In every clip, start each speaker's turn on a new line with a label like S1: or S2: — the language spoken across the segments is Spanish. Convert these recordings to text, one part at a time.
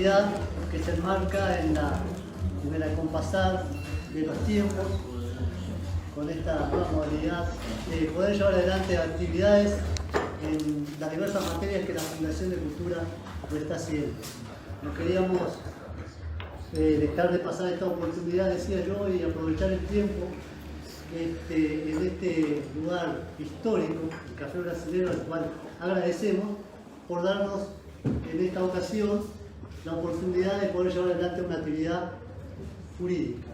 S1: actividad que se enmarca en el acompasar de los tiempos, con esta nueva modalidad de poder llevar adelante actividades en las diversas materias que la Fundación de Cultura lo está haciendo. No queríamos dejar de pasar esta oportunidad, decía yo, y aprovechar el tiempo en este lugar histórico, el Café Brasilero, al cual agradecemos por darnos en esta ocasión la oportunidad de poder llevar adelante una actividad jurídica.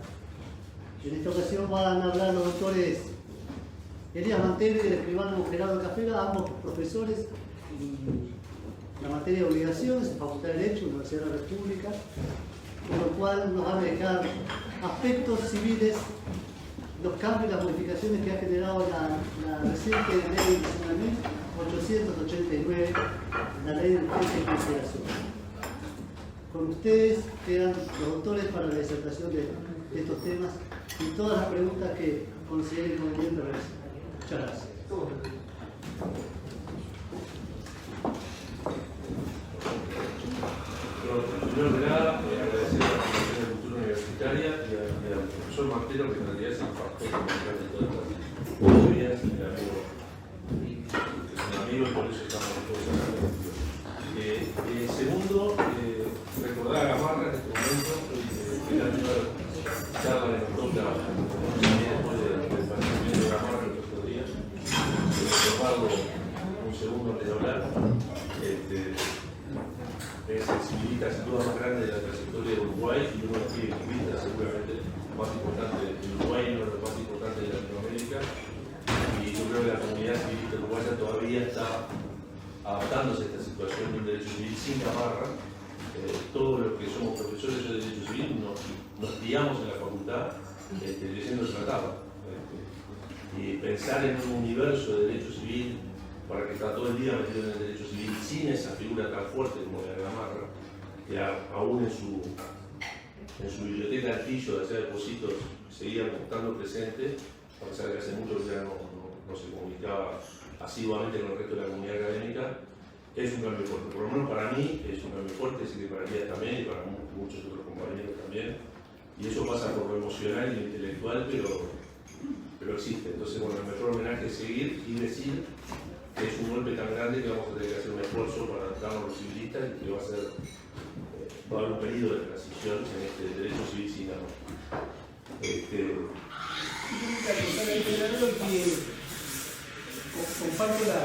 S1: En esta ocasión van a hablar los doctores Elías Mantegre y el escribano Gerardo Cafela, ambos profesores en la materia de obligaciones, en Facultad de Derecho, Universidad de la República, con lo cual nos van a dejar aspectos civiles, los cambios y las modificaciones que ha generado la reciente ley 889, la ley de urgencia y consideración. Con ustedes quedan los doctores para la disertación de estos temas y todas las preguntas que consideren conveniente realizar. Muchas gracias.
S2: Primero que nada, agradecer a la Fundación de Cultura Universitaria y al profesor Martero, que en realidad es el pastor comercial de todas las teorías, es un amigo y por eso estamos todos hablando. Segundo, recordar a Gamarra en este momento, que la primera charla de nosotros después del fallecimiento de Gamarra el otro día, recordarlo un segundo antes de hablar. Es el civilista sin duda más grande de la trayectoria de Uruguay y uno de los civilistas seguramente más importante de Uruguay y uno de los más importantes de Latinoamérica. Y yo creo que la comunidad civilista uruguaya todavía está adaptándose a esta situación de un derecho civil sin Gamarra. Todos los que somos profesores de derecho civil nos guiamos en la facultad leyendo el tratado. Y pensar en un universo de derecho civil para que está todo el día metido en el derecho civil sin esa figura tan fuerte como la de Gamarra, que aún en su biblioteca altillo de hacer depósitos seguía estando presente, a pesar de que hace mucho que ya no se comunicaba asiduamente con el resto de la comunidad académica, es un cambio fuerte. Por lo menos para mí es un cambio fuerte, sé que para Elías también y para muchos otros compañeros también. Y eso pasa por lo emocional y lo intelectual, pero existe. Entonces, bueno, el mejor homenaje es seguir y decir que es un golpe tan grande que vamos a tener que hacer un esfuerzo para adaptarnos a los civilistas y que va a haber un periodo de transición en este derecho civil sin amor.
S3: Comparto la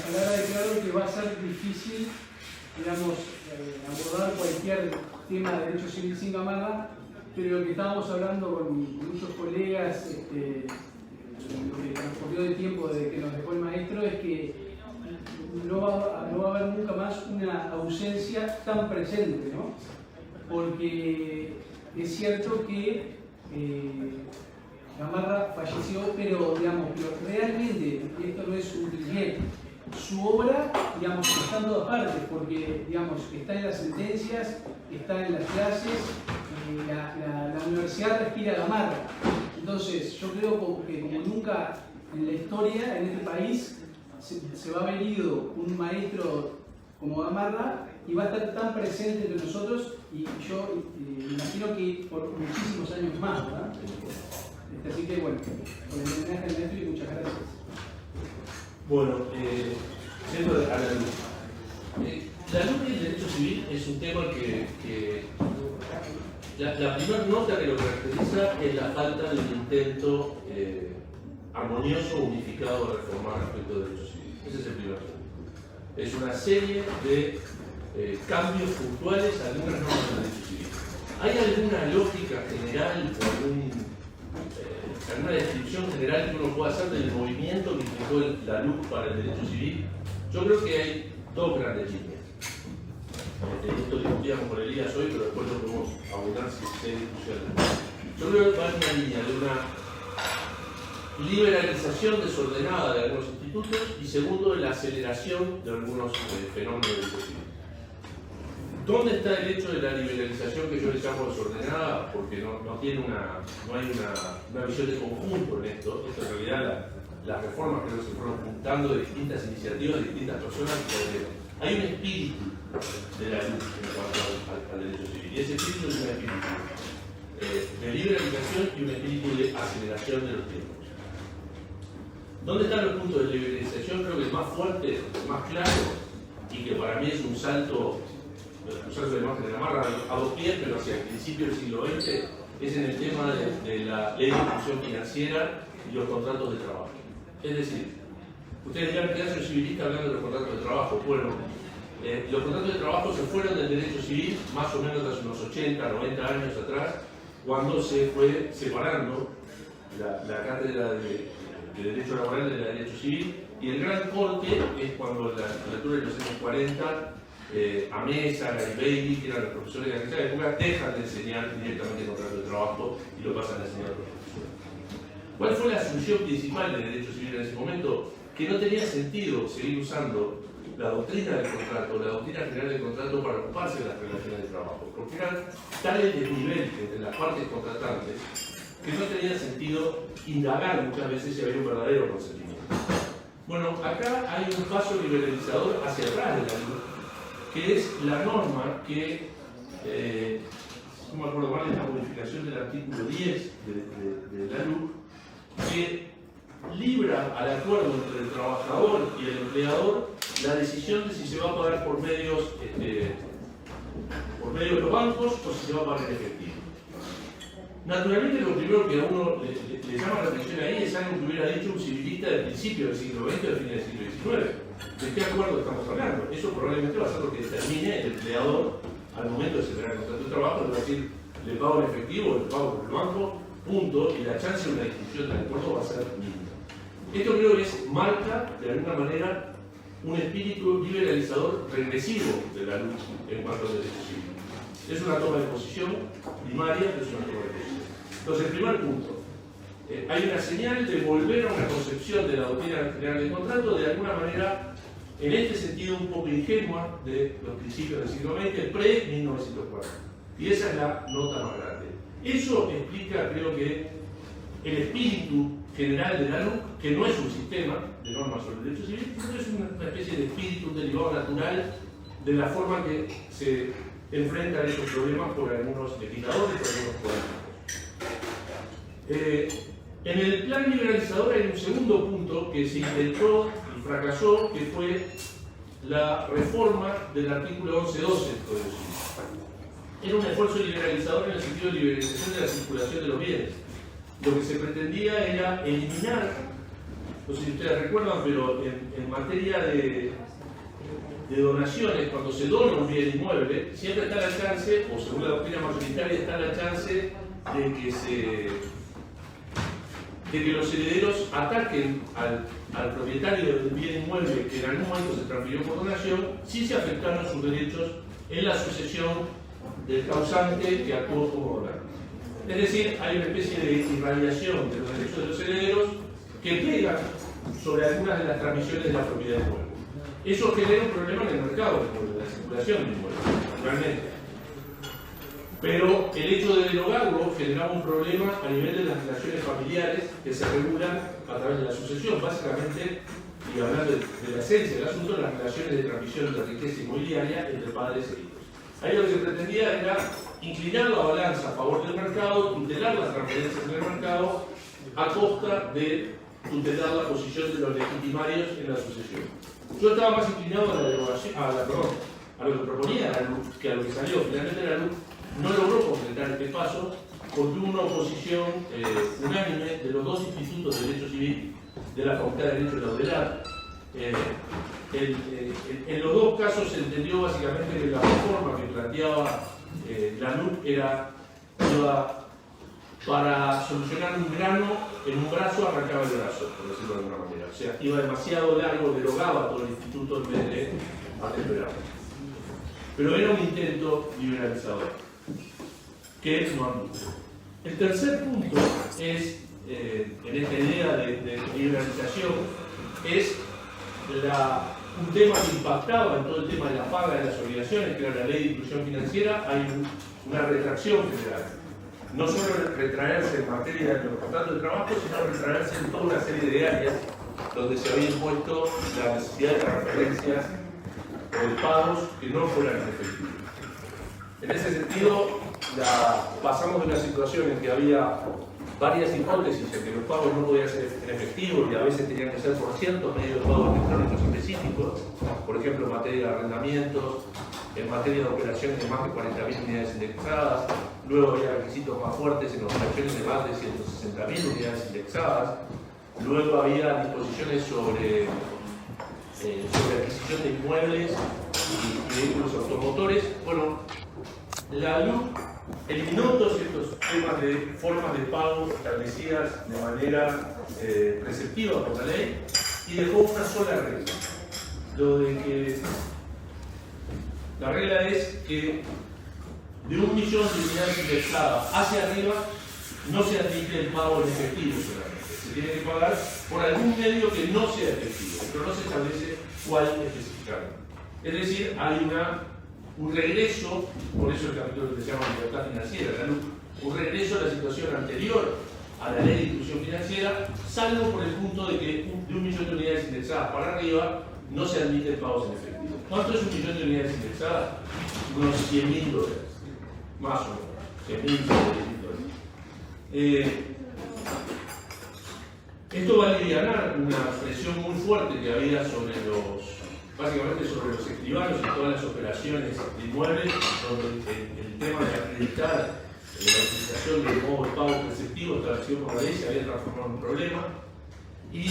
S3: palabra de Claudio que va a ser difícil, digamos, abordar cualquier tema de derecho civil sin Gamarra, pero lo que estábamos hablando con muchos colegas, lo que transcurrió de tiempo desde que nos dejó el maestro, es que no va a haber nunca más una ausencia tan presente, ¿no? Porque es cierto que Gamarra falleció, pero realmente, esto no es un cliché, su obra, está en todas partes, porque, está en las sentencias, está en las clases, la universidad respira Gamarra. Entonces, yo creo que como nunca en la historia, en este país, se va a haber ido un maestro como Gamarra y va a estar tan presente entre nosotros, y yo imagino que por muchísimos años más, ¿verdad? Así que bueno, por el homenaje al maestro y muchas gracias.
S2: Bueno, yendo a la luz. La luz y el derecho civil es un tema que la primera nota que lo caracteriza es la falta de un intento armonioso, unificado de reformar respecto del derecho civil. Ese es el primer punto. Es una serie de cambios puntuales a algunas normas del derecho civil. ¿Hay alguna lógica general o alguna descripción general que uno pueda hacer del movimiento que implicó la luz para el derecho civil? Yo creo que hay dos grandes líneas. Esto discutíamos con Elías hoy, pero después lo podemos abundar si hay discusión. Yo creo que va en una línea de una liberalización desordenada de algunos institutos y segundo, de la aceleración de algunos fenómenos del derecho civil. ¿Dónde está el hecho de la liberalización que yo le llamo desordenada? Porque no hay una visión de conjunto en esto. Esto en realidad las reformas creo que se fueron juntando de distintas iniciativas de distintas personas, porque hay un espíritu de la luz en cuanto al derecho civil. Y ese espíritu es un espíritu de libre aplicación y un espíritu de aceleración de los tiempos. ¿Dónde están los puntos de liberalización? Creo que el más fuerte, el más claro, y que para mí es un salto de margen de la marra a 2 pies, pero hacia el principio del siglo XX, es en el tema de la ley de inclusión financiera y los contratos de trabajo. Es decir, ustedes dirán que hace un civilista hablando de los contratos de trabajo. Bueno, los contratos de trabajo se fueron del derecho civil más o menos hace unos 80, 90 años atrás, cuando se fue separando la cátedra de derecho laboral de la de derecho civil, y el gran corte es cuando la literatura de los años 40, Amesa, Garibaldi, que eran los profesores de aquella época, dejan de enseñar directamente el contrato de trabajo y lo pasan a enseñar a los profesores. ¿Cuál fue la solución principal del derecho civil en ese momento? Que no tenía sentido seguir usando la doctrina del contrato, la doctrina general del contrato para ocuparse de las relaciones de trabajo, porque eran tales desniveles entre las partes contratantes que no tenía sentido indagar muchas veces si había un verdadero consentimiento. Bueno, acá hay un paso liberalizador hacia atrás de la luz, que es la norma que, no me acuerdo mal, es la modificación del artículo 10 de la luz, que libra al acuerdo entre el trabajador y el empleador la decisión de si se va a pagar por medios de los bancos o si se va a pagar en efectivo. Naturalmente, lo primero que a uno le llama la atención ahí es algo que hubiera dicho un civilista del principio del siglo XX o del fin del siglo XIX. ¿De qué acuerdo estamos hablando? Eso probablemente va a ser lo que determine el empleador al momento de celebrar el contrato de trabajo, es decir, le pago en efectivo, le pago por el banco, punto, y la chance de una discusión del acuerdo va a ser mínima. Esto creo que marca, de alguna manera, un espíritu liberalizador regresivo de la luz en cuanto al derecho civil. Es una toma de posición primaria, pero es una toma de posición. Entonces, el primer punto, hay una señal de volver a una concepción de la doctrina general del contrato, de alguna manera, en este sentido un poco ingenua de los principios del siglo XX, pre-1940. Y esa es la nota más grande. Eso explica, creo que, el espíritu general de la LUC, que no es un sistema de normas sobre el derecho civil, sino es una especie de espíritu, un derivado natural de la forma que se enfrentan estos problemas por algunos legisladores, por algunos políticos. En el plan liberalizador hay un segundo punto que se intentó y fracasó, que fue la reforma del artículo 11.12 del Código Civil. Era un esfuerzo liberalizador en el sentido de liberalización de la circulación de los bienes. Lo que se pretendía era eliminar, no sé si ustedes recuerdan, pero en materia de donaciones, cuando se dona un bien inmueble, siempre está la chance, o según la doctrina mayoritaria, está la chance de que los herederos ataquen al propietario del bien inmueble que en algún momento se transfirió por donación, si se afectaron sus derechos en la sucesión del causante que actuó como donante. Es decir, hay una especie de irradiación de los derechos de los herederos que pegan sobre algunas de las transmisiones de la propiedad del inmueble. Eso genera un problema en el mercado del inmueble, de la circulación del inmueble, naturalmente. Pero el hecho de derogarlo generaba un problema a nivel de las relaciones familiares que se regulan a través de la sucesión, básicamente, y hablando de la esencia del asunto, las relaciones de transmisión de riqueza inmobiliaria entre padres e hijos. Ahí lo que se pretendía era inclinar la balanza a favor del mercado, tutelar las transferencias en el mercado, a costa de tutelar la posición de los legitimarios en la sucesión. Yo estaba más inclinado a la derogación, a lo que proponía la LUC que a lo que salió. Finalmente la LUC no logró completar este paso porque hubo una oposición unánime de los dos institutos de derecho civil de la Facultad de Derecho de la UDELAR. En los dos casos se entendió básicamente que la reforma que planteaba la LUC era para solucionar un grano en un brazo, arrancaba el brazo, por decirlo de alguna manera. O sea, iba demasiado largo, derogaba todo el instituto en vez de atemperarlo. Pero era un intento liberalizador, que no anduvo. El tercer punto es, en esta idea de liberalización, es un tema que impactaba en todo el tema de la paga de las obligaciones, que era la ley de inclusión financiera. Hay una retracción general. No solo retraerse en materia de los contratos de trabajo, sino retraerse en toda una serie de áreas donde se había impuesto la necesidad de transferencias o de pagos que no fueran en efectivo. En ese sentido, pasamos de una situación en que había varias hipótesis en que los pagos no podían ser en efectivo y a veces tenían que ser por ciertos medios de pago electrónicos específicos, por ejemplo en materia de arrendamientos, en materia de operaciones de más de 40.000 unidades indexadas, luego había requisitos más fuertes en operaciones de más de 160.000 unidades indexadas, luego había disposiciones sobre adquisición de inmuebles y vehículos automotores. Bueno, la LUC eliminó todos estos temas de formas de pago establecidas de manera preceptiva por la ley y dejó una sola regla. Lo de que la regla es que de 1 millón de unidades indexadas hacia arriba no se admite el pago en efectivo solamente. Se tiene que pagar por algún medio que no sea efectivo, pero no se establece cuál específicamente. Es decir, hay un regreso, por eso el capítulo que se llama libertad financiera, un regreso a la situación anterior a la ley de inclusión financiera, salvo por el punto de que de 1 millón de unidades indexadas para arriba no se admiten pagos en efectivo. ¿Cuánto es 1 millón de unidades indexadas? Unos $100.000, más o menos, $100.000, $100.000. Esto va a aliviar una presión muy fuerte que había básicamente sobre los escribanos y todas las operaciones de inmuebles, donde el tema de acreditar la utilización del modo de pago preceptivo establecido por la ley se había transformado en un problema. Y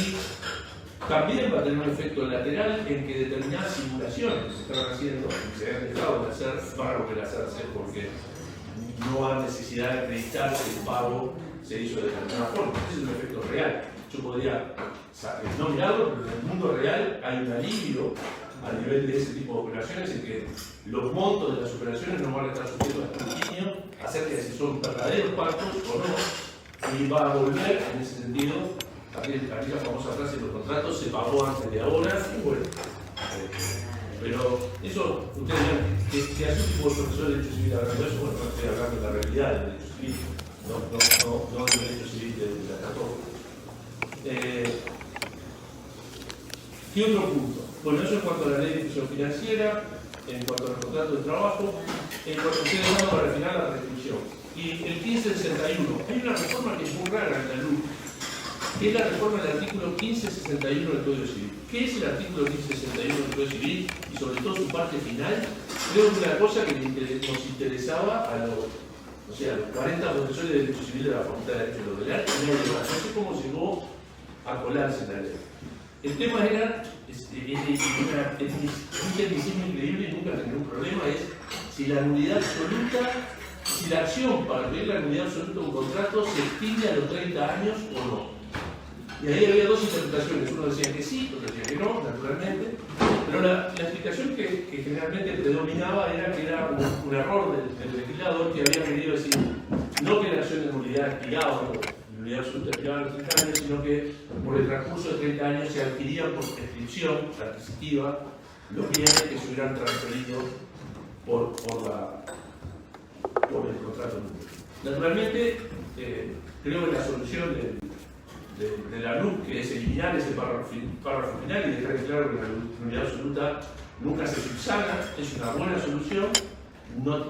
S2: también va a tener un efecto lateral en que determinadas simulaciones que se estaban haciendo y se habían dejado de hacer van a volver a hacerse porque no hay necesidad de acreditar que el pago se hizo de determinada forma. Ese es un efecto real. Yo podría no mirarlo, pero en el mundo real hay un alivio a nivel de ese tipo de operaciones en que los montos de las operaciones no van a estar sujetos a escrutinio acerca de si son verdaderos pactos o no, y va a volver en ese sentido aquella famosa frase: los contratos se pagó antes de ahora, y bueno, pero eso, ustedes ven, que hace un tipo de profesor de derecho civil hablando de eso, bueno, no estoy hablando de la realidad del derecho civil, no del derecho civil de la católica. ¿Qué otro punto? Bueno, eso en cuanto a la ley de inclusión financiera, en cuanto a los contratos de trabajo, en cuanto a ustedes van para el final la restricción. Y el 1561, hay una reforma que es muy rara en la LUC, que es la reforma del artículo 1561 del Código Civil. ¿Qué es el artículo 1561 del Código Civil? Y sobre todo su parte final, creo que una cosa que nos interesaba a los 40 profesores de Derecho Civil de la Facultad de Derecho Laboral, no sé cómo llegó a colarse en la ley. El tema era, un tecnicismo increíble y nunca tendré un problema, es si la nulidad absoluta, si la acción para pedir la nulidad absoluta de un contrato se extiende a los 30 años o no. Y ahí había dos interpretaciones, uno decía que sí, otro decía que no, naturalmente, pero la explicación que generalmente predominaba era que era un error del legislador que había querido decir, no que la acción de nulidad expiraba, nulidad absoluta expiraba a los 30 años, sino que por el transcurso de 30 años se adquirían por prescripción adquisitiva los bienes que se hubieran transferido por el contrato nulo. Naturalmente, creo que la solución de la LUC, que es eliminar ese párrafo final y dejar claro que la nulidad absoluta nunca se subsana, es una buena solución.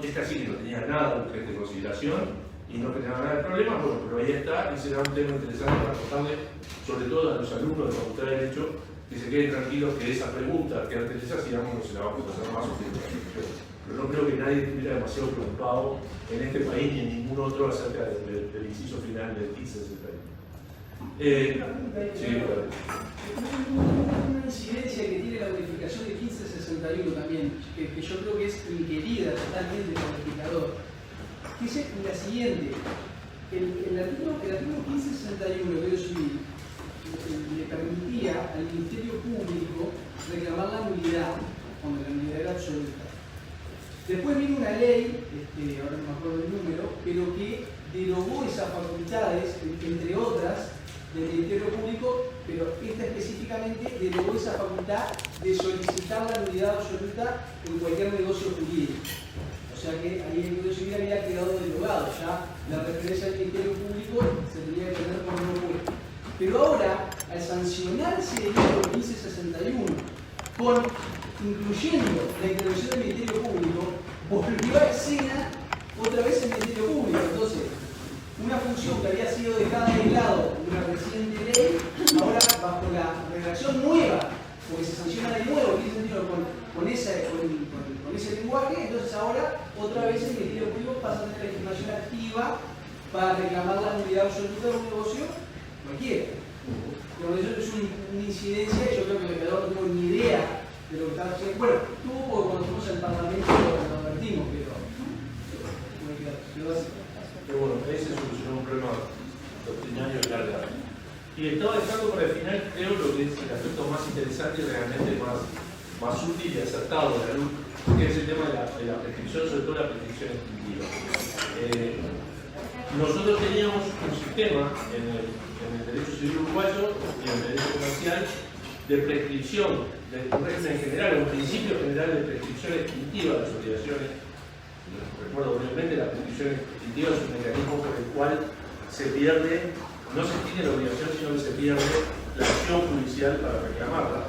S2: Esta sí que no tenía nada de consideración y no tenía nada de problema, bueno, pero ahí está, y será un tema interesante para contarle, sobre todo a los alumnos de la Facultad de Derecho, que se queden tranquilos que esa pregunta que antes les hacíamos no se la vamos a hacer más pero no creo que nadie estuviera demasiado preocupado en este país ni en ningún otro acerca del inciso final del 1561.
S3: Una incidencia que tiene la modificación de 1561 también, que yo creo que es inquerida totalmente por el legislador, que es la siguiente. El artículo 1561 del Código Civil le permitía al Ministerio Público reclamar la nulidad, cuando la nulidad era absoluta. Después vino una ley, ahora no me acuerdo el número, pero que derogó esas facultades, entre otras, del Ministerio Público, pero esta específicamente derogó esa facultad de solicitar la nulidad absoluta en cualquier negocio jurídico. O sea que ahí el Código Civil había quedado derogado, ya la referencia al Ministerio Público se tenía que tener por no puesto. Pero ahora, al sancionarse el libro 1561 con incluyendo la intervención del Ministerio Público, volvió a escena otra vez el Ministerio Público. Entonces, una función que había sido dejada de lado en una reciente ley, ahora bajo la redacción nueva, porque se sanciona de nuevo, ¿qué sentido? Con ese lenguaje, entonces ahora otra vez el Ministerio Público pasa a tener legitimación activa para reclamar la nulidad absoluta de un negocio cualquiera. Pero eso es una incidencia, yo creo que el legislador no tuvo ni idea de lo que estaba haciendo. Bueno, tuvo porque cuando fuimos al Parlamento lo advertimos, pero
S2: Pero bueno, ahí se solucionó un problema doctrinario y largo. Y estaba dejando para el final, creo, lo que es el aspecto más interesante y realmente más útil y acertado de la luz, que es el tema de la prescripción, sobre todo la prescripción extintiva. Nosotros teníamos un sistema en el derecho civil uruguayo y en el derecho comercial de prescripción, de un régimen general, un principio general de prescripción extintiva de las obligaciones. Recuerdo brevemente, la prescripción extintiva es un mecanismo por el cual se pierde, no se extingue la obligación, sino que se pierde la acción judicial para reclamarla,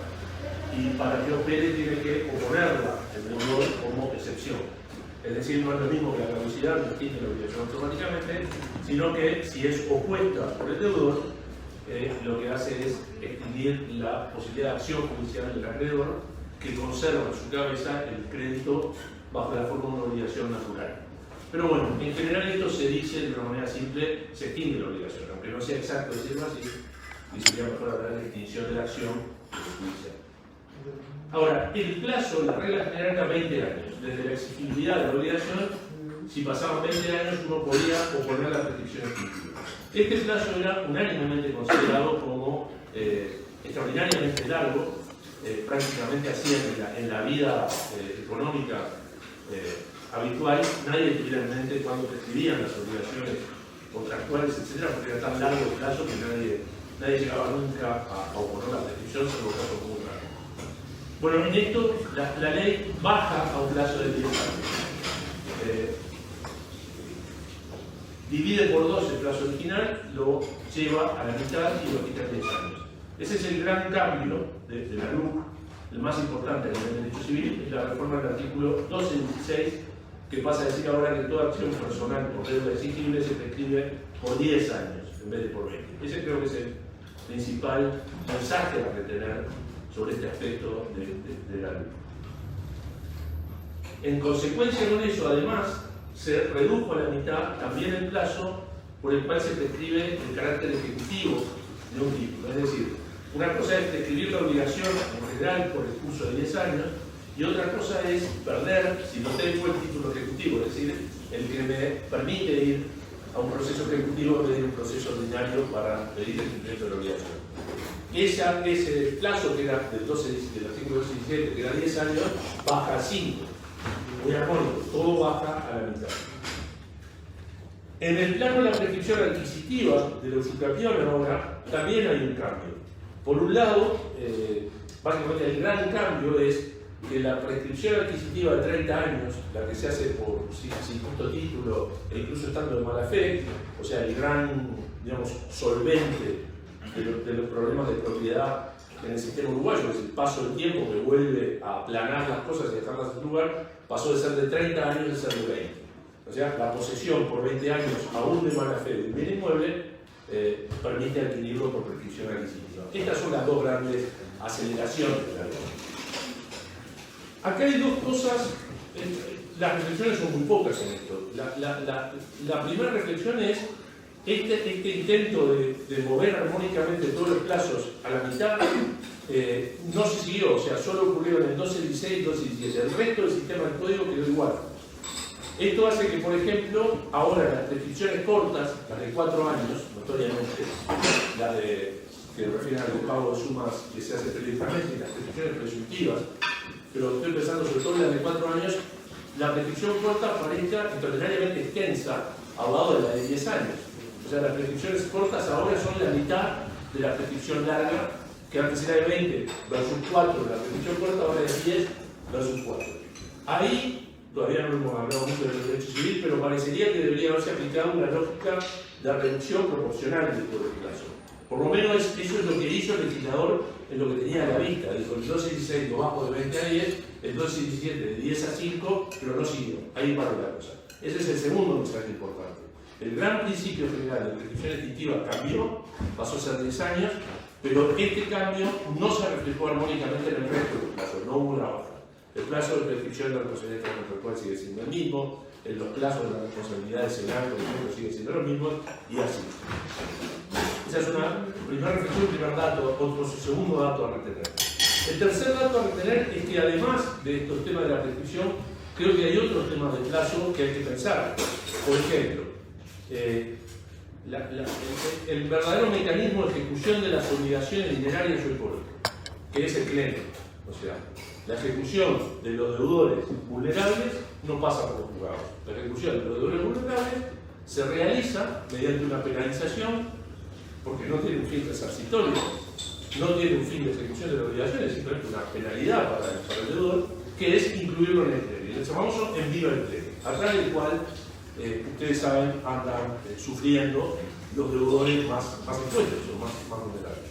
S2: y para que opere tiene que oponerla el deudor como excepción. Es decir, no es lo mismo que la caducidad, no extingue la obligación automáticamente, sino que si es opuesta por el deudor, lo que hace es extinguir la posibilidad de acción judicial del acreedor, que conserva en su cabeza el crédito bajo la forma de una obligación natural. Pero bueno, en general esto se dice de una manera simple, se extingue la obligación, aunque no sea exacto decirlo así, y sería mejor hablar de extinción de la acción judicial. Ahora, el plazo, la regla general era 20 años. Desde la exigibilidad de la obligación, si pasaban 20 años, uno podía oponer la prescripción extintiva. Este plazo era unánimemente considerado como extraordinariamente largo, prácticamente así en la vida económica habitual. Nadie tuviera en mente cuándo prescribían las obligaciones contractuales, etc., porque era tan largo el plazo que nadie llegaba nunca a oponer la prescripción, salvo casos muy raros. Bueno, en esto la ley baja a un plazo de 10 años. Divide por 2 el plazo original, lo lleva a la mitad y lo quita 10 años. Ese es el gran cambio de la LUC, el más importante del derecho civil, es la reforma del artículo 1216, que pasa a decir ahora que toda acción personal por deuda exigible se prescribe por 10 años en vez de por 20. Ese creo que es el principal mensaje a retener sobre este aspecto de la LUC. En consecuencia con eso, además, se redujo a la mitad también el plazo por el cual se prescribe el carácter ejecutivo de un título. Es decir, una cosa es prescribir la obligación en general por el curso de 10 años, y otra cosa es perder, si no tengo el título ejecutivo, es decir, el que me permite ir a un proceso ejecutivo en vez de un proceso ordinario para pedir el cumplimiento de la obligación. Ese plazo que era del artículo 17, que era 10 años, baja a 5. Muy armónico, todo baja a la mitad. En el plano de la prescripción adquisitiva de la usucapión ahora, también hay un cambio. Por un lado, básicamente el gran cambio es que la prescripción adquisitiva de 30 años, la que se hace por sin justo título e incluso estando de mala fe, o sea, el gran, digamos, solvente de los problemas de propiedad en el sistema uruguayo, es el paso del tiempo que vuelve a aplanar las cosas y dejarlas en su lugar, pasó de ser de 30 años a ser de 20. O sea, la posesión por 20 años, aún de mala fe, de un bien inmueble, permite adquirirlo por prescripción adquisitiva. Estas son las dos grandes aceleraciones de la ley. Acá hay dos cosas, las reflexiones son muy pocas en esto. La primera reflexión es este intento de mover armónicamente todos los plazos a la mitad no se siguió, o sea, solo ocurrió en el 1216 y 1217. El resto del sistema del código quedó igual. Esto hace que, por ejemplo, ahora las prescripciones cortas, las de 4 años, notoriamente, las que refieren al pago de sumas que se hace periódicamente, y las prescripciones presuntivas, pero estoy pensando sobre todo en las de 4 años, la prescripción corta parezca extraordinariamente extensa al lado de la de 10 años. O sea, las prescripciones cortas ahora son la mitad de la prescripción larga, que antes era de 20 versus 4, la prescripción corta ahora es 10 versus 4. Ahí todavía no hemos hablado mucho del derecho civil, pero parecería que debería haberse aplicado una lógica de reducción proporcional del plazo. Por lo menos eso es lo que hizo el legislador en lo que tenía a la vista. Dijo, el 12-16 lo bajo de 20 a 10, el 12-17 de 10 a 5, pero no siguió. Ahí paró la cosa. Ese es el segundo mensaje importante. El gran principio general de prescripción extintiva cambió, pasó a ser 10 años, pero este cambio no se reflejó armónicamente en el resto del plazo, no hubo una baja. El plazo de prescripción de la responsabilidad contractual sigue siendo el mismo, los plazos de las responsabilidades en algo, por ejemplo, siguen siendo los mismos, y así. Esa es una primera reflexión, primer dato, otro segundo dato a retener. El tercer dato a retener es que además de estos temas de la prescripción, creo que hay otros temas de plazo que hay que pensar. Por ejemplo, el verdadero mecanismo de ejecución de las obligaciones dinerarias o económicas, que es el CLEN. O sea, la ejecución de los deudores vulnerables no pasa por los juzgados. La ejecución de los deudores vulnerables se realiza mediante una penalización, porque no tiene un fin resarcitorio, no tiene un fin de ejecución de las obligaciones, simplemente una penalidad para el deudor, que es incluirlo en el CLEN. El famoso en viva el CLEN, a través del cual ustedes saben, andan sufriendo los deudores más expuestos o más vulnerables.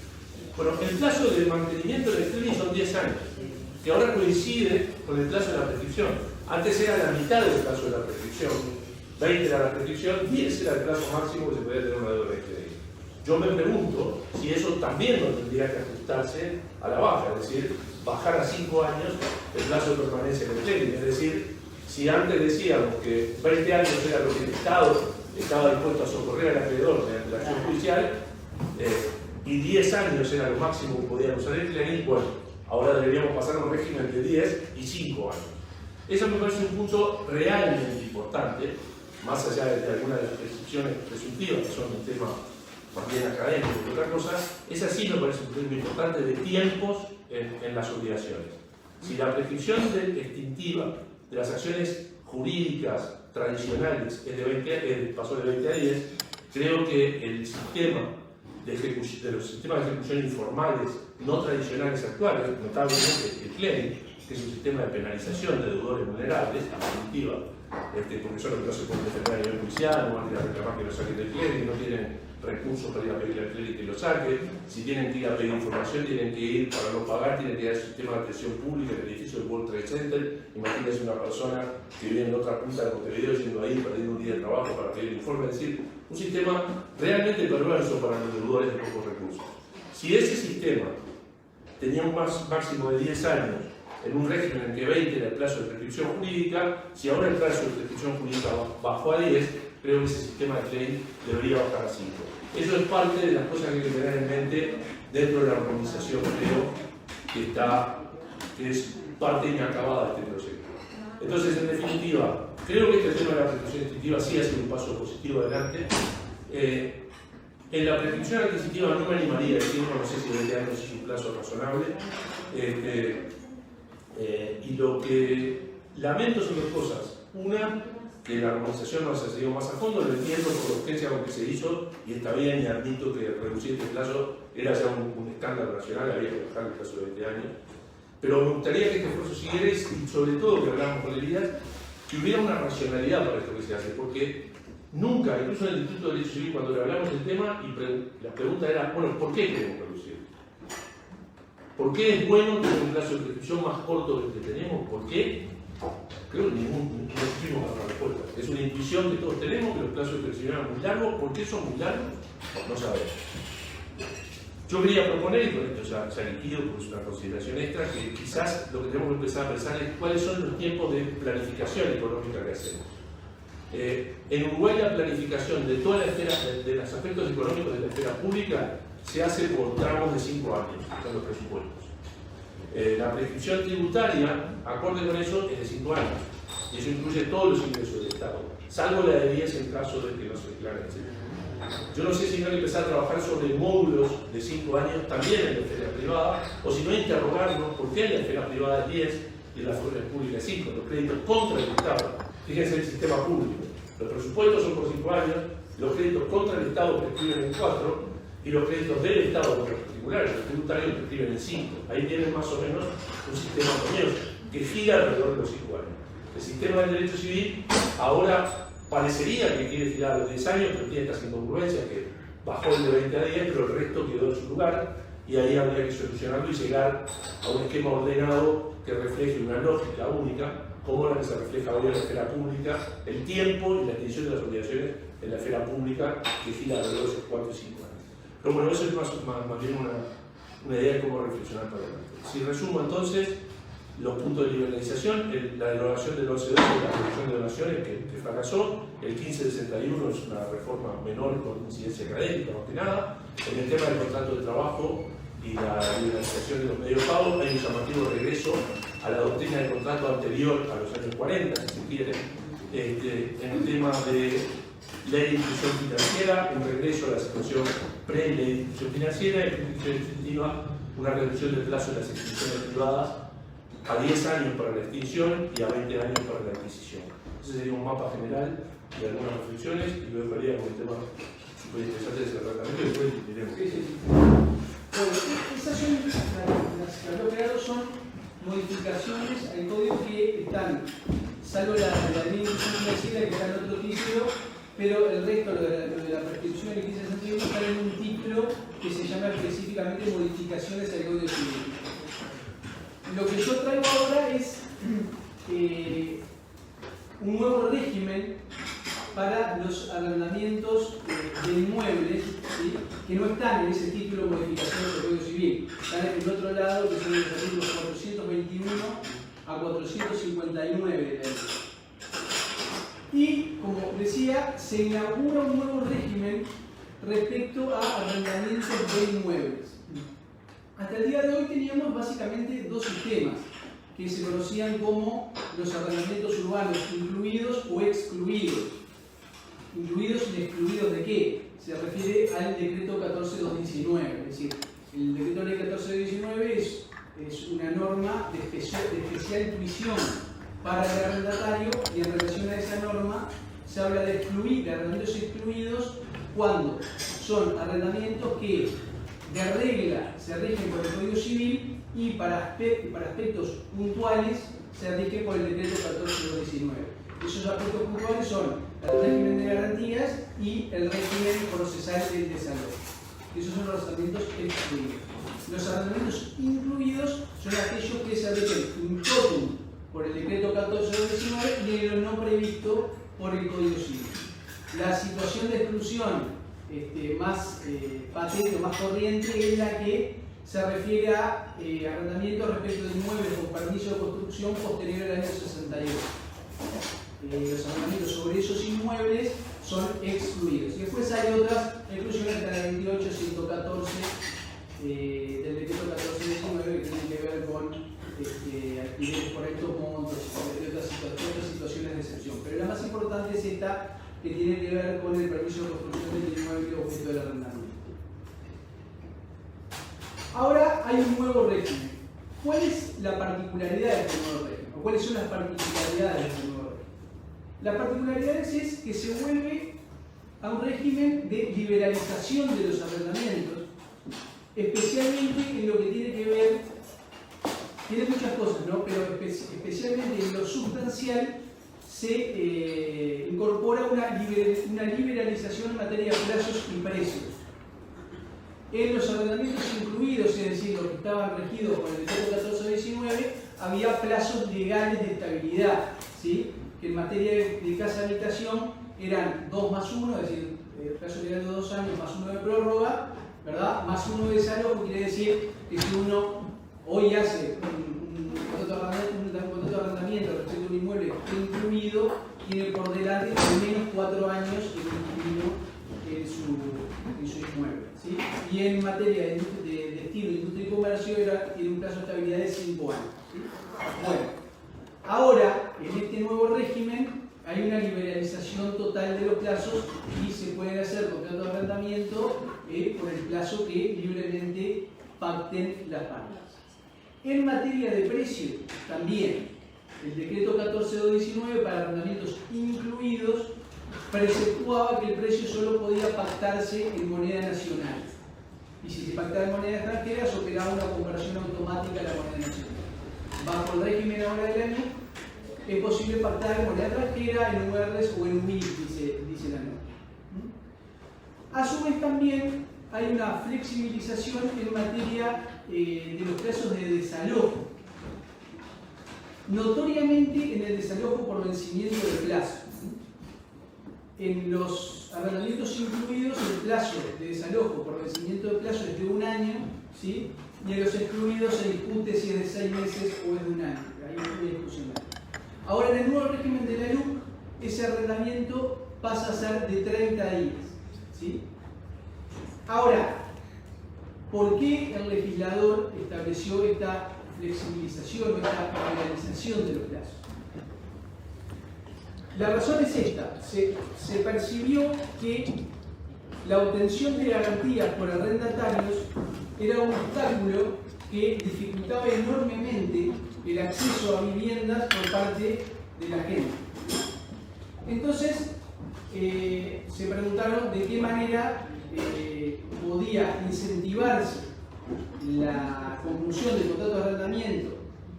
S2: Bueno, el plazo de mantenimiento del CLEN son 10 años, que ahora coincide con el plazo de la prescripción. Antes era la mitad del plazo de la prescripción, 20 era la prescripción, 10 era el plazo máximo que se podía tener una deuda de CLEN. Yo me pregunto si eso también no tendría que ajustarse a la baja, es decir, bajar a 5 años el plazo de permanencia del CLEN, es decir, si antes decíamos que 20 años era lo que el Estado estaba dispuesto a socorrer al acreedor mediante la acción judicial, y 10 años era lo máximo que podían usar el CLEN, bueno, ahora deberíamos pasar a un régimen de 10 y 5 años. Eso me parece un punto realmente importante, más allá de algunas de las prescripciones presuntivas, que son un tema más bien académico que otra cosa. Esa sí me parece un punto importante de tiempos en las obligaciones. Si la prescripción extintiva de las acciones jurídicas tradicionales pasó de 20 a 10, creo que el sistema de los sistemas de ejecución informales no tradicionales actuales, notablemente el CLEN, que es un sistema de penalización de deudores vulnerables, en definitiva, porque son los que no se pueden defender a nivel judicial, no van a ir a reclamar que lo saquen del CLEN, no tienen recursos para ir a pedirle al CLEN que lo saque. Si tienen que ir a pedir información, tienen que ir para no pagar, tienen que ir al sistema de atención pública en el edificio del World Trade Center. Imagínense una persona que vive en otra punta de Montevideo yendo ahí, perdiendo un día de trabajo para pedir el informe. Es decir, un sistema realmente perverso para los deudores de pocos recursos. Si ese sistema tenía un máximo de 10 años en un régimen en que 20 era el plazo de prescripción jurídica, si ahora el plazo de prescripción jurídica bajó a 10, creo que ese sistema de CLEN debería bajar a 5. Eso es parte de las cosas que hay que tener en mente dentro de la organización, que es parte inacabada de este proyecto. Entonces, en definitiva, creo que este tema de la prescripción extintiva sí ha sido un paso positivo adelante. En la prescripción adquisitiva no me animaría a decir, no sé si 20 años es un plazo razonable. Y lo que lamento son dos cosas. Una, que la organización no se ha seguido más a fondo, lo entiendo por la urgencia con que se hizo, y está bien, y admito que reducir este plazo era ya un escándalo nacional, había que bajar el plazo de 20 años. Pero me gustaría que este esfuerzo siguiera y sobre todo que habláramos con Elías, que hubiera una racionalidad para esto que se hace, porque nunca, incluso en el Instituto de Derecho Civil, cuando le hablamos del tema, la pregunta era, bueno, ¿por qué queremos reducir? ¿Por qué es bueno tener un plazo de prescripción más corto que el que tenemos? ¿Por qué? Creo que no tuvimos una respuesta. Es una intuición que todos tenemos, que los plazos de prescripción eran muy largos. ¿Por qué son muy largos? No sabemos. Yo quería proponer, y con esto ya liquido, porque es una consideración extra, que quizás lo que tenemos que empezar a pensar es cuáles son los tiempos de planificación económica que hacemos. En Uruguay la planificación de toda la esfera, de los aspectos económicos de la esfera pública, se hace por tramos de 5 años, que son los presupuestos. La prescripción tributaria, acorde con eso, es de 5 años. Y eso incluye todos los ingresos del Estado, salvo la de 10 en caso de que no se declaren, etc. Yo no sé si no hay que empezar a trabajar sobre módulos de 5 años también en la esfera privada, o si no interrogarnos por qué en la esfera privada es 10 y en la esfera pública es 5, los créditos contra el Estado. Fíjense el sistema público. Los presupuestos son por 5 años, los créditos contra el Estado prescriben en 4, y los créditos del Estado contra los particulares, los tributarios prescriben en 5. Ahí tienen más o menos un sistema armonioso que gira alrededor de los 5 años. El sistema del derecho civil ahora parecería que quiere girar a los 10 años, pero tiene estas incongruencias que bajó el de 20 a 10, pero el resto quedó en su lugar, y ahí habría que solucionarlo y llegar a un esquema ordenado que refleje una lógica única, como la que se refleja hoy en la esfera pública, el tiempo y la extinción de las obligaciones en la esfera pública que gira alrededor de esos 4 y 5 años. Pero bueno, eso es más bien una idea de cómo reflexionar para adelante. Si resumo entonces, los puntos de liberalización, la derogación del 11.12 de la reducción de donaciones que fracasó, el 1561 es una reforma menor con incidencia académica, más que nada, en el tema del contrato de trabajo y la liberalización de los medios de pago, hay un llamativo regreso a la doctrina del contrato anterior a los años 40, si se quiere, en el tema de ley de inclusión financiera, un regreso a la situación pre-ley de inclusión financiera y en definitiva una reducción del plazo de las extinciones privadas a 10 años para la extinción y a 20 años para la adquisición. Ese sería un mapa general de algunas reflexiones y luego haría un tema súper interesante de ese tratamiento y después diremos.
S3: Bueno, esas son las que había creado, son modificaciones al código que están, salvo la ley de inclusión financiera que está en otro título, pero el resto, lo de la prescripción y licencia anterior, está en un título que se llama específicamente modificaciones al código civil. Lo que yo traigo ahora es un nuevo régimen para los arrendamientos de inmuebles, ¿sí?, que no están en ese título de modificación del Código Civil. Están en el otro lado, que son los artículos 421 a 459 de la ley. Y, como decía, se inaugura un nuevo régimen respecto a arrendamientos de inmuebles. Hasta el día de hoy teníamos básicamente dos sistemas que se conocían como los arrendamientos urbanos incluidos o excluidos. ¿Incluidos y excluidos de qué? Se refiere al decreto 14219, es decir, el decreto ley 14219 es una norma de especial intuición para el arrendatario y en relación a esa norma se habla de arrendamientos excluidos cuando son arrendamientos que de regla se rigen por el Código Civil y para aspectos puntuales se rigen por el decreto 14219. Esos aspectos puntuales son el régimen de garantías y el régimen procesal del desalojo. Esos son los arrendamientos excluidos. Los arrendamientos incluidos son aquellos que se rigen in totum por el decreto 14219 y en lo no previsto por el Código Civil. La situación de exclusión más patente o más corriente es la que se refiere a arrendamientos respecto de inmuebles con permiso de construcción posterior al año 68. Los arrendamientos sobre esos inmuebles son excluidos. Y después hay otras exclusiones, hasta la 28114 del decreto 1419 que tienen que ver con alquileres por estos montos y otras situaciones de excepción. Pero la más importante es esta, que tiene que ver con el permiso de construcción del inmueble objeto del arrendamiento. Ahora hay un nuevo régimen. ¿Cuál es la particularidad de este nuevo régimen? ¿O cuáles son las particularidades de este nuevo régimen? La particularidad es que se vuelve a un régimen de liberalización de los arrendamientos, especialmente en lo que tiene que ver, tiene muchas cosas, ¿no?, pero especialmente en lo sustancial se incorpora una liberalización en materia de plazos y precios. En los arrendamientos incluidos, es decir, los que estaban regidos por el decreto 1419, había plazos legales de estabilidad, ¿sí?, que en materia de casa habitación eran 2 más 1, es decir, plazo legal de 2 años más 1 de prórroga, ¿verdad?, más 1 de desalojo. Quiere decir que si uno hoy hace un contrato de arrendamiento respecto a un inmueble que esté incluido, tiene por delante al menos 4 años el inquilino en su inmueble, ¿sí? Y en materia de estilo, industria y comercio tiene un plazo de estabilidad de 5 años, ¿sí? Bueno, ahora en este nuevo régimen hay una liberalización total de los plazos y se pueden hacer contratos de arrendamiento por el plazo que libremente pacten las partes. En materia de precio, también, el decreto 14219 para arrendamientos incluidos preceptuaba que el precio solo podía pactarse en moneda nacional. Y si se pactaba en moneda extranjera, se operaba una conversión automática a la moneda nacional. Bajo el régimen ahora del año, es posible pactar en moneda extranjera, en URs o en UIF, dice la norma. A su vez también hay una flexibilización en materia de los plazos de desalojo. Notoriamente en el desalojo por vencimiento de plazo. En los arrendamientos incluidos el plazo de desalojo por vencimiento de plazo es de 1 año, ¿sí? Y en los excluidos se discute si es de 6 meses o es de 1 año. Ahí es muy discusión. Ahora en el nuevo régimen de la LUC ese arrendamiento pasa a ser de 30 días, ¿sí? Ahora, ¿por qué el legislador estableció esta flexibilización o esta organización de los plazos? La razón es esta: se percibió que la obtención de garantías por arrendatarios era un obstáculo que dificultaba enormemente el acceso a viviendas por parte de la gente. Entonces, se preguntaron de qué manera podía incentivarse la conclusión del contrato de arrendamiento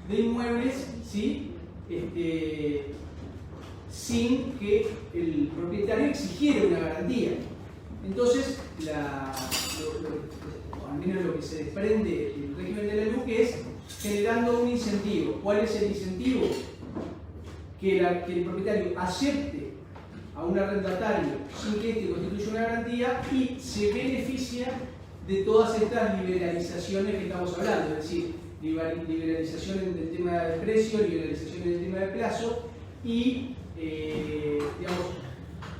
S3: de inmuebles, ¿sí? Sin que el propietario exigiera una garantía. Entonces, al menos lo que se desprende del régimen de la LUC es generando un incentivo. ¿Cuál es el incentivo? Que el propietario acepte a un arrendatario sin que éste constituya una garantía y se beneficia de todas estas liberalizaciones que estamos hablando, es decir, liberalización en el tema del precio, liberalización en el tema del plazo y digamos,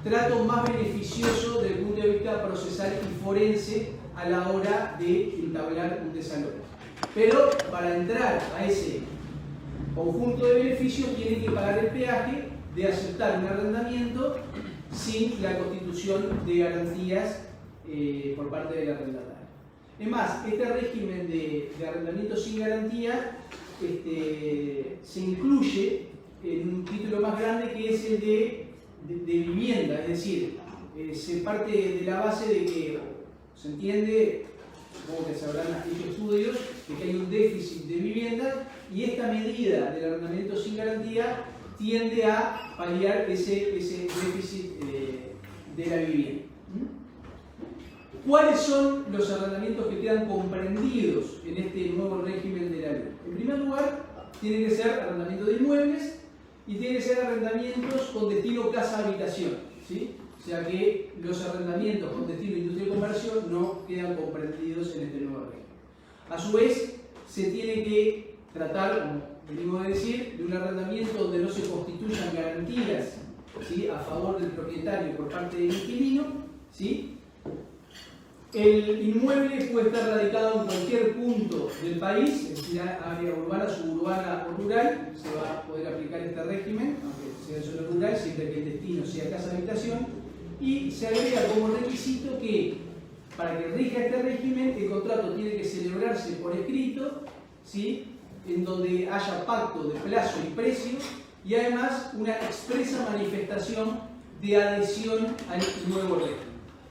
S3: trato más beneficioso desde el punto de vista procesal y forense a la hora de entablar un desalojo. Pero para entrar a ese conjunto de beneficios tiene que pagar el peaje de aceptar un arrendamiento sin la constitución de garantías por parte del arrendatario. Es más, este régimen de arrendamiento sin garantía se incluye en un título más grande que es el de vivienda, es decir, se parte de la base de que se entiende, supongo que se habrán hecho estudios, de que hay un déficit de viviendas y esta medida del arrendamiento sin garantía tiende a paliar ese déficit de la vivienda. ¿Cuáles son los arrendamientos que quedan comprendidos en este nuevo régimen de la ley? En primer lugar, tiene que ser arrendamiento de inmuebles y tiene que ser arrendamientos con destino casa-habitación, ¿sí? O sea que los arrendamientos con destino industria y comercio no quedan comprendidos en este nuevo régimen. A su vez, se tiene que tratar, como venimos a decir, de un arrendamiento donde no se constituyan garantías, ¿sí?, a favor del propietario por parte del inquilino, ¿sí? El inmueble puede estar radicado en cualquier punto del país, es decir, área urbana, suburbana o rural, se va a poder aplicar este régimen, aunque sea solo rural, siempre que el destino sea casa-habitación, y se agrega como requisito que para que rija este régimen el contrato tiene que celebrarse por escrito, ¿sí?, en donde haya pacto de plazo y precio y además una expresa manifestación de adhesión al nuevo régimen.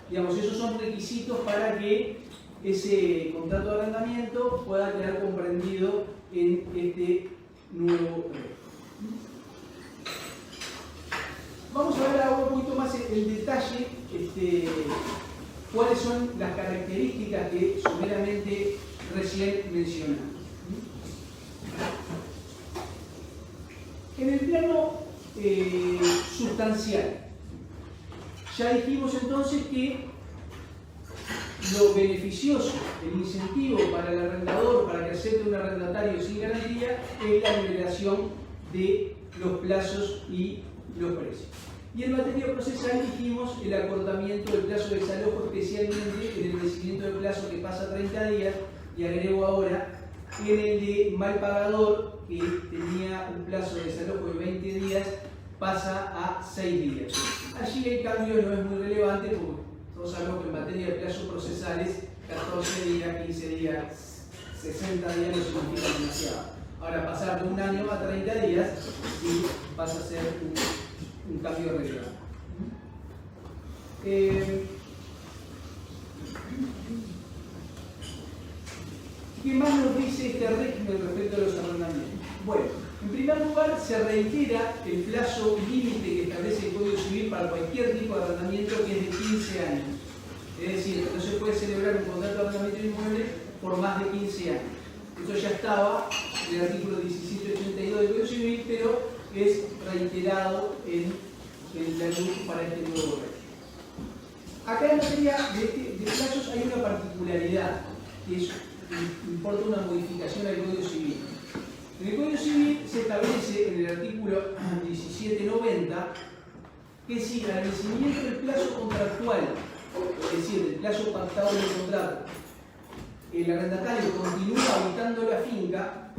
S3: Digamos, esos son requisitos para que ese contrato de arrendamiento pueda quedar comprendido en este nuevo régimen. Vamos a ver ahora un poquito más el detalle, cuáles son las características que someramente recién mencionamos. En el plano sustancial, ya dijimos entonces que lo beneficioso, el incentivo para el arrendador para que acepte un arrendatario sin garantía es la liberación de los plazos y los precios. Y en materia procesal dijimos el acortamiento del plazo de desalojo, especialmente en el vencimiento del plazo que pasa a 30 días, y agrego ahora en el de mal pagador, que tenía un plazo de desalojo de 20 días, pasa a 6 días. Allí el cambio no es muy relevante porque todos sabemos que en materia de plazos procesales 14 días, 15 días, 60 días no significa demasiado. Ahora pasar de un año a 30 días sí pasa a ser un cambio relevante. ¿Qué más nos dice este régimen respecto a los arrendamientos? Bueno, en primer lugar, se reitera el plazo límite que establece el Código Civil para cualquier tipo de arrendamiento, que es de 15 años. Es decir, no se puede celebrar un contrato de arrendamiento inmueble por más de 15 años. Eso ya estaba en el artículo 1782 del Código Civil, pero es reiterado en la ley para este nuevo régimen. Acá en materia de plazos hay una particularidad, que importa una modificación al Código Civil. En el Código Civil se establece en el artículo 1790 que si al vencimiento del plazo contractual, es decir, del plazo pactado en el contrato, el arrendatario continúa habitando la finca,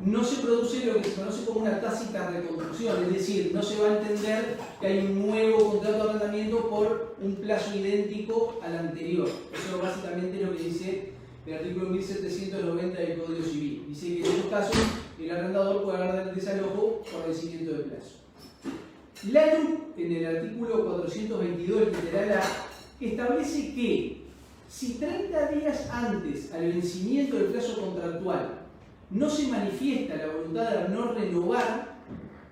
S3: no se produce lo que se conoce como una tácita reconstrucción, es decir, no se va a entender que hay un nuevo contrato de arrendamiento por un plazo idéntico al anterior. Eso es básicamente lo que dice el artículo 1790 del Código Civil. Dice que en esos casos el arrendador puede agarrar el desalojo por vencimiento de plazo. La LUC, en el artículo 422, literal A, establece que si 30 días antes al vencimiento del plazo contractual no se manifiesta la voluntad de no renovar,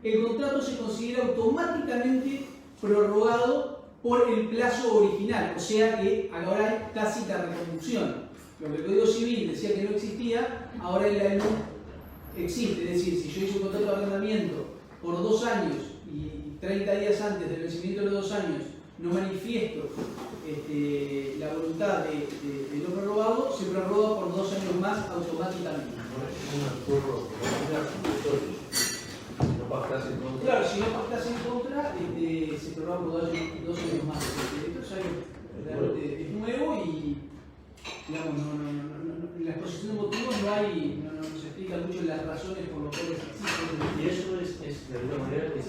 S3: el contrato se considera automáticamente prorrogado por el plazo original, o sea que ahora hay tácita reconducción. Lo que el Código Civil decía que no existía, ahora en la LUC existe. Es decir, si yo hice un contrato de arrendamiento por 2 años y 30 días antes del vencimiento de los 2 años no manifiesto la voluntad de no prorrogado, se prorroga por 2 años más automáticamente.
S2: No pactas en contra.
S3: Claro, si no pactas en contra, se prorroga por 2 años más. Esto es algo realmente es nuevo y, digamos, en la exposición de motivos no se explica mucho las razones por las cuales existen.
S2: Y eso es de alguna manera, es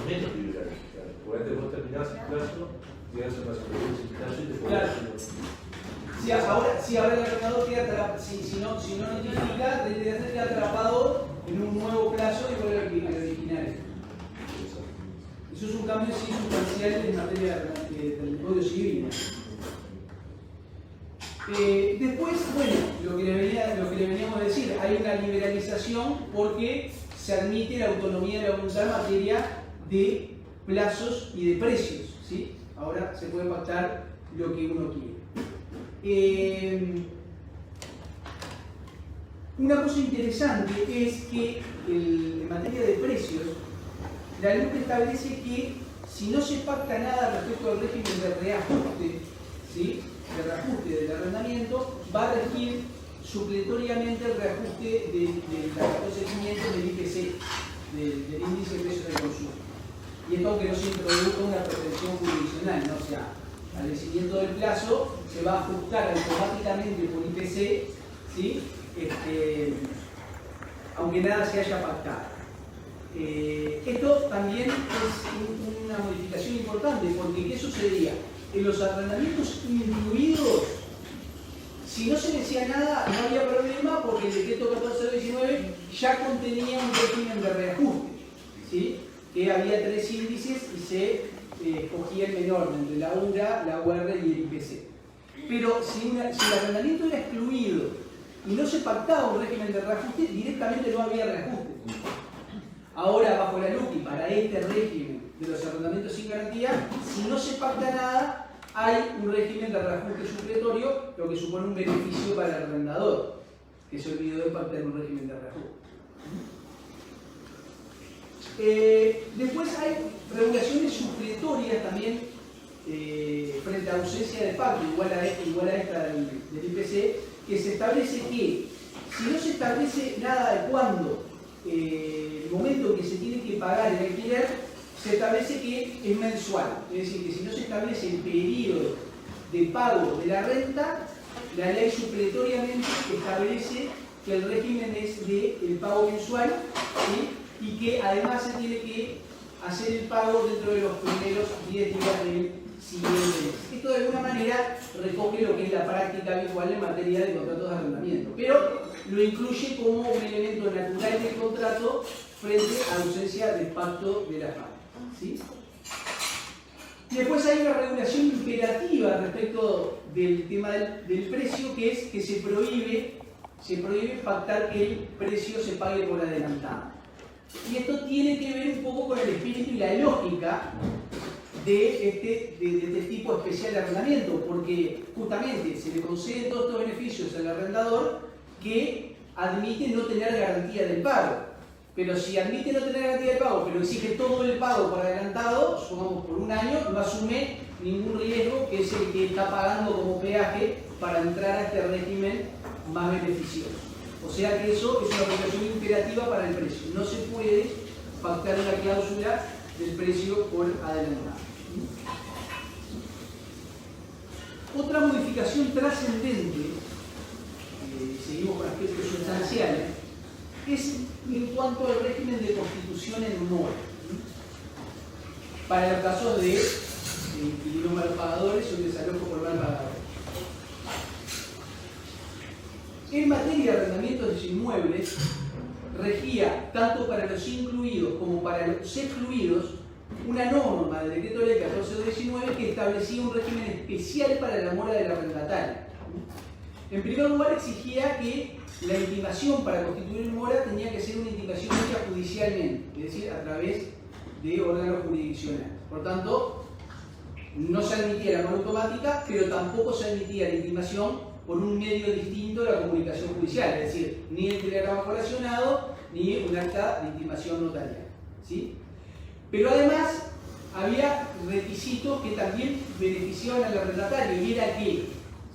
S2: menos privilegio. Porque antes vos terminás el plazo, llegas a una supervisión sin plazo y te podés.
S3: Claro. Si ahora el arrendador queda atrapado, si no notifica, queda atrapado en un nuevo plazo y vuelve al original. Eso es un cambio sí sustancial en materia del Código Civil. Después, bueno, lo que le veníamos a decir, hay una liberalización porque se admite la autonomía de la voluntad en materia de plazos y de precios, ¿sí? Ahora se puede pactar lo que uno quiere. Una cosa interesante es que en materia de precios, la LUC establece que si no se pacta nada respecto al régimen de reajuste, ¿sí?, de reajuste del arrendamiento, va a regir supletoriamente el reajuste de la 14.500 del IPC, del índice de precios de consumo. Y esto aunque no se introduzca una pretensión jurisdiccional, ¿no? O sea, al vencimiento del plazo se va a ajustar automáticamente por IPC, ¿sí?, aunque nada se haya pactado. Esto también es una modificación importante, porque ¿qué sucedía? En los arrendamientos incluidos, si no se decía nada, no había problema, porque el decreto 1419 ya contenía un régimen de reajuste, ¿sí?, que había 3 índices y se escogía el menor entre la URA, la UR y el IPC. Pero si el arrendamiento era excluido y no se pactaba un régimen de reajuste, directamente no había reajuste. Ahora, bajo la LUC y para este régimen de los arrendamientos sin garantía, si no se pacta nada, hay un régimen de reajuste supletorio, lo que supone un beneficio para el arrendador, que se olvidó de pactar un régimen de reajuste. Después hay regulaciones supletorias también frente a ausencia de pacto, igual a esta del IPC, que se establece que si no se establece nada de cuándo, el momento en que se tiene que pagar el alquiler, se establece que es mensual. Es decir, que si no se establece el periodo de pago de la renta, la ley supletoriamente establece que el régimen es del pago mensual, ¿sí?, y que además se tiene que hacer el pago dentro de los primeros 10 días del siguiente mes. Esto de alguna manera recoge lo que es la práctica habitual en materia de contratos de arrendamiento, pero lo incluye como un elemento natural del contrato frente a la ausencia de pacto de la parte, ¿sí? Y después hay una regulación imperativa respecto del tema del precio, que es que se prohíbe pactar que el precio se pague por adelantado. Y esto tiene que ver un poco con el espíritu y la lógica de este tipo especial de arrendamiento, porque justamente se le conceden todos estos beneficios al arrendador que admite no tener garantía del pago. Pero si admite no tener garantía del pago, pero exige todo el pago por adelantado, supongamos por un año, no asume ningún riesgo, que es el que está pagando como peaje para entrar a este régimen más beneficioso. O sea que eso es una obligación imperativa para el precio. No se puede pactar una cláusula del precio por adelantado. Otra modificación trascendente, seguimos con aspectos sustanciales, es en cuanto al régimen de constitución en mora, para los casos de inquilinos mal pagadores o desalojo por mal pagadores. En materia de arrendamientos de inmuebles, regía tanto para los incluidos como para los excluidos una norma del decreto ley 1419 que establecía un régimen especial para la mora del arrendatario. En primer lugar, exigía que la intimación para constituir mora tenía que ser una intimación hecha judicialmente, es decir, a través de órganos jurisdiccionales. Por tanto, no se admitía la mora automática, pero tampoco se admitía la intimación por un medio distinto a la comunicación judicial, es decir, ni el telegrama coleccionado ni un acta de intimación notarial, ¿sí? Pero además había requisitos que también beneficiaban al arrendatario, y era que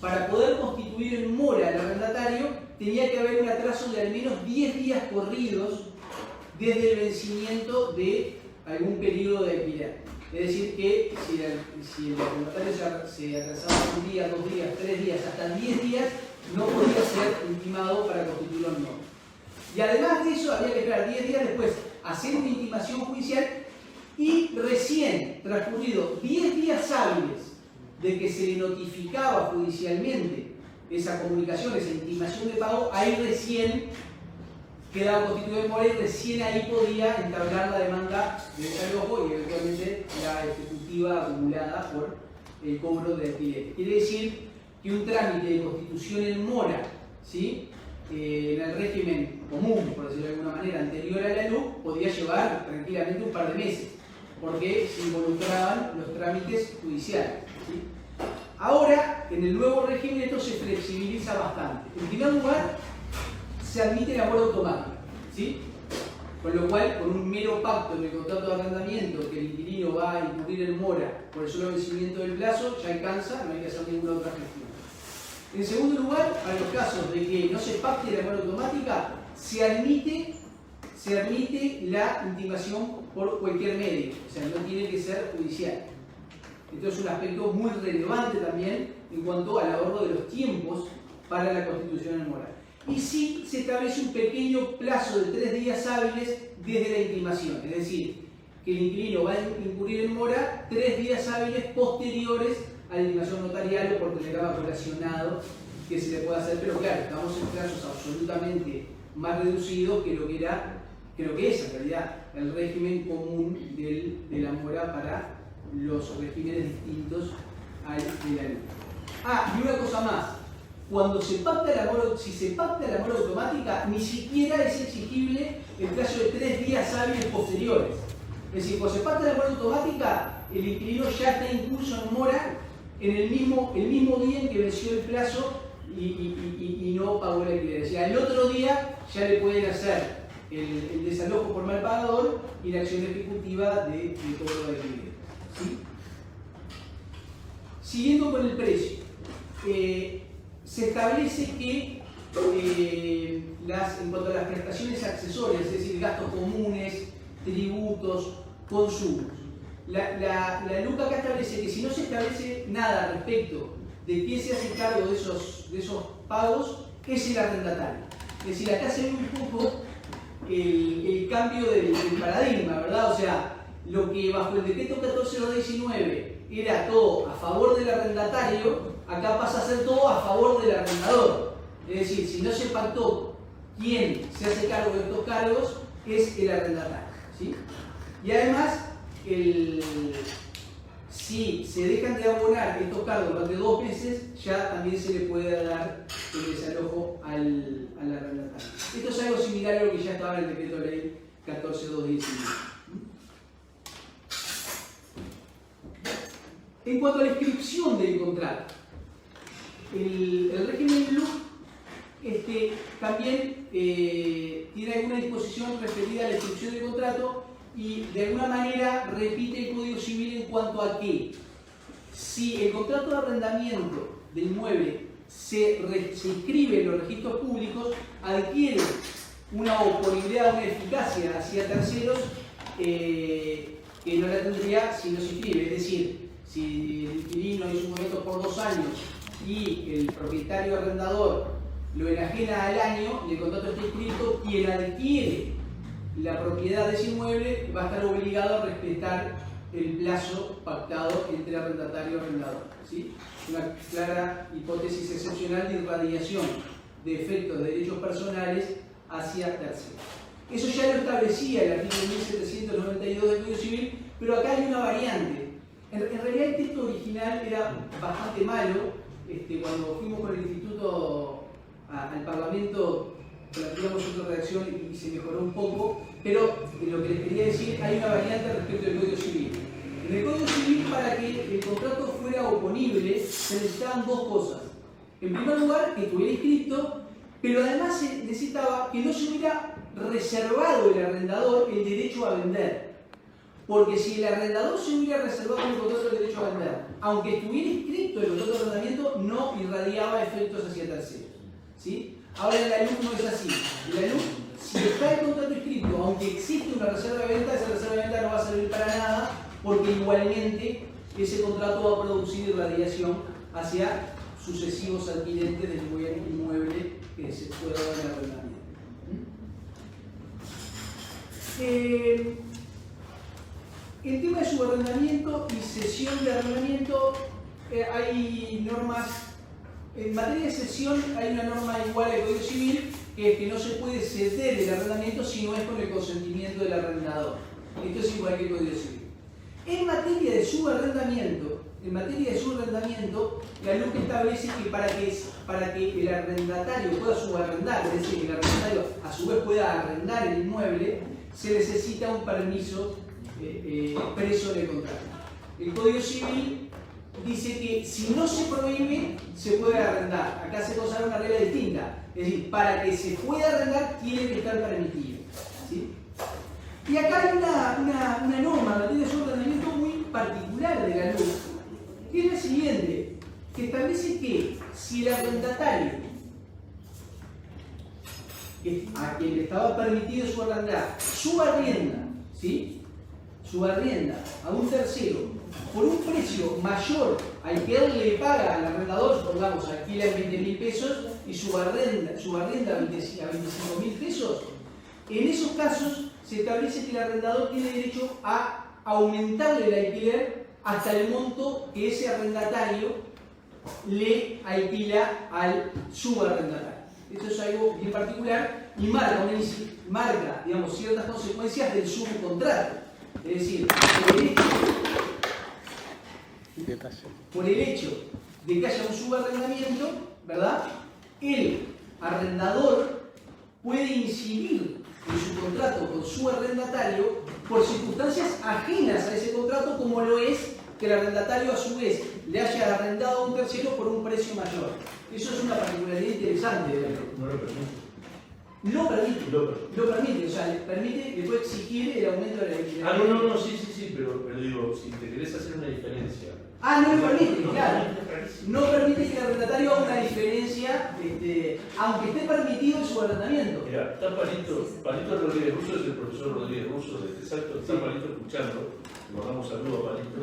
S3: para poder constituir en mora al arrendatario tenía que haber un atraso de al menos 10 días corridos desde el vencimiento de algún periodo de alquiler. Es decir, que si el arrendatario se atrasaba un día, 2 días, 3 días, hasta 10 días, no podía ser intimado para constituirlo en mora. Y además de eso, había que esperar 10 días después, hacer una intimación judicial, y recién transcurrido 10 días hábiles de que se le notificaba judicialmente esa comunicación, esa intimación de pago, ahí recién quedaba constituido en mora y recién ahí podía entablar la demanda de desalojo y eventualmente la ejecutiva acumulada por el cobro de alquiler. Quiere decir que un trámite de constitución en mora, ¿sí?, en el régimen común, por decirlo de alguna manera, anterior a la luz, podía llevar tranquilamente un par de meses, porque se involucraban los trámites judiciales, ¿sí? Ahora, en el nuevo régimen, esto se flexibiliza bastante. En primer lugar, se admite la mora automática, ¿sí? Con lo cual, con un mero pacto en el contrato de arrendamiento que el inquilino va a incurrir en mora por el solo vencimiento del plazo, ya alcanza, no hay que hacer ninguna otra gestión. En segundo lugar, para los casos de que no se pacte la mora automática, se admite la intimación por cualquier medio, o sea, no tiene que ser judicial. Esto es un aspecto muy relevante también en cuanto al ahorro de los tiempos para la constitución en mora. Y sí se establece un pequeño plazo de 3 días hábiles desde la intimación, es decir, que el inquilino va a incurrir en mora 3 días hábiles posteriores a la intimación notarial o por telegrama colacionado que se le puede hacer, pero claro, estamos en plazos absolutamente más reducidos que lo que es en realidad el régimen común de la mora para los regímenes distintos al de la ley. Y una cosa más, cuando se pacta la mora, si se pacta la mora automática, ni siquiera es exigible el plazo de 3 días hábiles posteriores. Es decir, cuando se pacta la mora automática, el inquilino ya está incurso en mora en el mismo día en que venció el plazo y no pagó el alquiler. O sea, el otro día ya le pueden hacer el desalojo por mal pagador y la acción ejecutiva de cobro de alquiler, ¿sí? Siguiendo con el precio, se establece que en cuanto a las prestaciones accesorias, es decir, gastos comunes, tributos, consumos, la LUC acá establece que si no se establece nada respecto de quién se hace cargo de esos pagos, es el arrendatario. Es decir, acá se ve un poco el cambio del paradigma, ¿verdad? O sea, lo que bajo el decreto 14.219 era todo a favor del arrendatario, acá pasa a ser todo a favor del arrendador. Es decir, si no se pactó quién se hace cargo de estos cargos, es el arrendatario, ¿sí? Y además, si se dejan de abonar estos cargos durante 2 meses, ya también se le puede dar el desalojo al arrendatario. Esto es algo similar a lo que ya estaba en el decreto de ley 14.219. En cuanto a la inscripción del contrato, el régimen LUC también tiene alguna disposición referida a la inscripción del contrato y de alguna manera repite el Código Civil en cuanto a que si el contrato de arrendamiento del inmueble se inscribe en los registros públicos, adquiere una oponibilidad, una eficacia hacia terceros que no la tendría si no se inscribe. Es decir, si el inquilino hizo un contrato por 2 años y el propietario arrendador lo enajena al año y el contrato está inscrito, quien adquiere la propiedad de ese inmueble va a estar obligado a respetar el plazo pactado entre arrendatario y arrendador. ¿Sí? Una clara hipótesis excepcional de irradiación de efectos de derechos personales hacia terceros. Eso ya lo establecía el artículo 1792 del Código Civil, pero acá hay una variante. En realidad el texto original era bastante malo. Cuando fuimos con el instituto al Parlamento, planteamos otra redacción y se mejoró un poco, pero lo que les quería decir, hay una variante respecto del Código Civil. En el Código Civil, para que el contrato fuera oponible, se necesitaban 2 cosas. En primer lugar, que estuviera inscrito, pero además se necesitaba que no se hubiera reservado el arrendador el derecho a vender. Porque si el arrendador se hubiera reservado en el contrato el derecho a vender, aunque estuviera inscrito el contrato de arrendamiento, no irradiaba efectos hacia terceros. ¿Sí? Ahora en la LUC no es así. En la LUC, si está el contrato inscrito, aunque existe una reserva de venta, esa reserva de venta no va a servir para nada, porque igualmente ese contrato va a producir irradiación hacia sucesivos adquirentes del inmueble que se pueda dar en arrendamiento. El tema de subarrendamiento y cesión de arrendamiento, hay normas. En materia de cesión hay una norma igual al Código Civil, que es que no se puede ceder el arrendamiento si no es con el consentimiento del arrendador. Esto es igual que el Código Civil. En materia de subarrendamiento, la LUC establece que para que el arrendatario pueda subarrendar, es decir, que el arrendatario a su vez pueda arrendar el inmueble, se necesita un permiso expreso en el contrato. El Código Civil dice que si no se prohíbe, se puede arrendar. Acá se consagra una regla distinta. Es decir, para que se pueda arrendar, tiene que estar permitido. ¿Sí? Y acá hay una norma en materia de subarrendamiento muy particular de la LUC, que es la siguiente, que establece que si el arrendatario a quien le estaba permitido subarrendar, subarrienda a un tercero por un precio mayor al que él le paga al arrendador, supongamos, alquila en 20.000 pesos y subarrienda a 25.000 pesos, en esos casos se establece que el arrendador tiene derecho a aumentarle el alquiler hasta el monto que ese arrendatario le alquila al subarrendatario. Esto es algo bien particular y marca, digamos, ciertas consecuencias del subcontrato. Es decir, por el hecho de que haya un subarrendamiento, ¿verdad? El arrendador puede incidir en su contrato con su arrendatario por circunstancias ajenas a ese contrato, como lo es que el arrendatario a su vez le haya arrendado a un tercero por un precio mayor. Eso es una particularidad interesante de la ley.
S2: No lo permite.
S3: Lo permite, o sea, le puede exigir el aumento de la alquiler.
S2: No, sí, pero digo, si te querés hacer una diferencia.
S3: No lo permite, claro. No permite que el arrendatario haga una diferencia, aunque esté permitido el subarrendamiento.
S2: Mira, está Palito Rodríguez Russo, es el profesor Rodríguez Russo de Salto, está Palito escuchando. Le mandamos un saludo a Palito.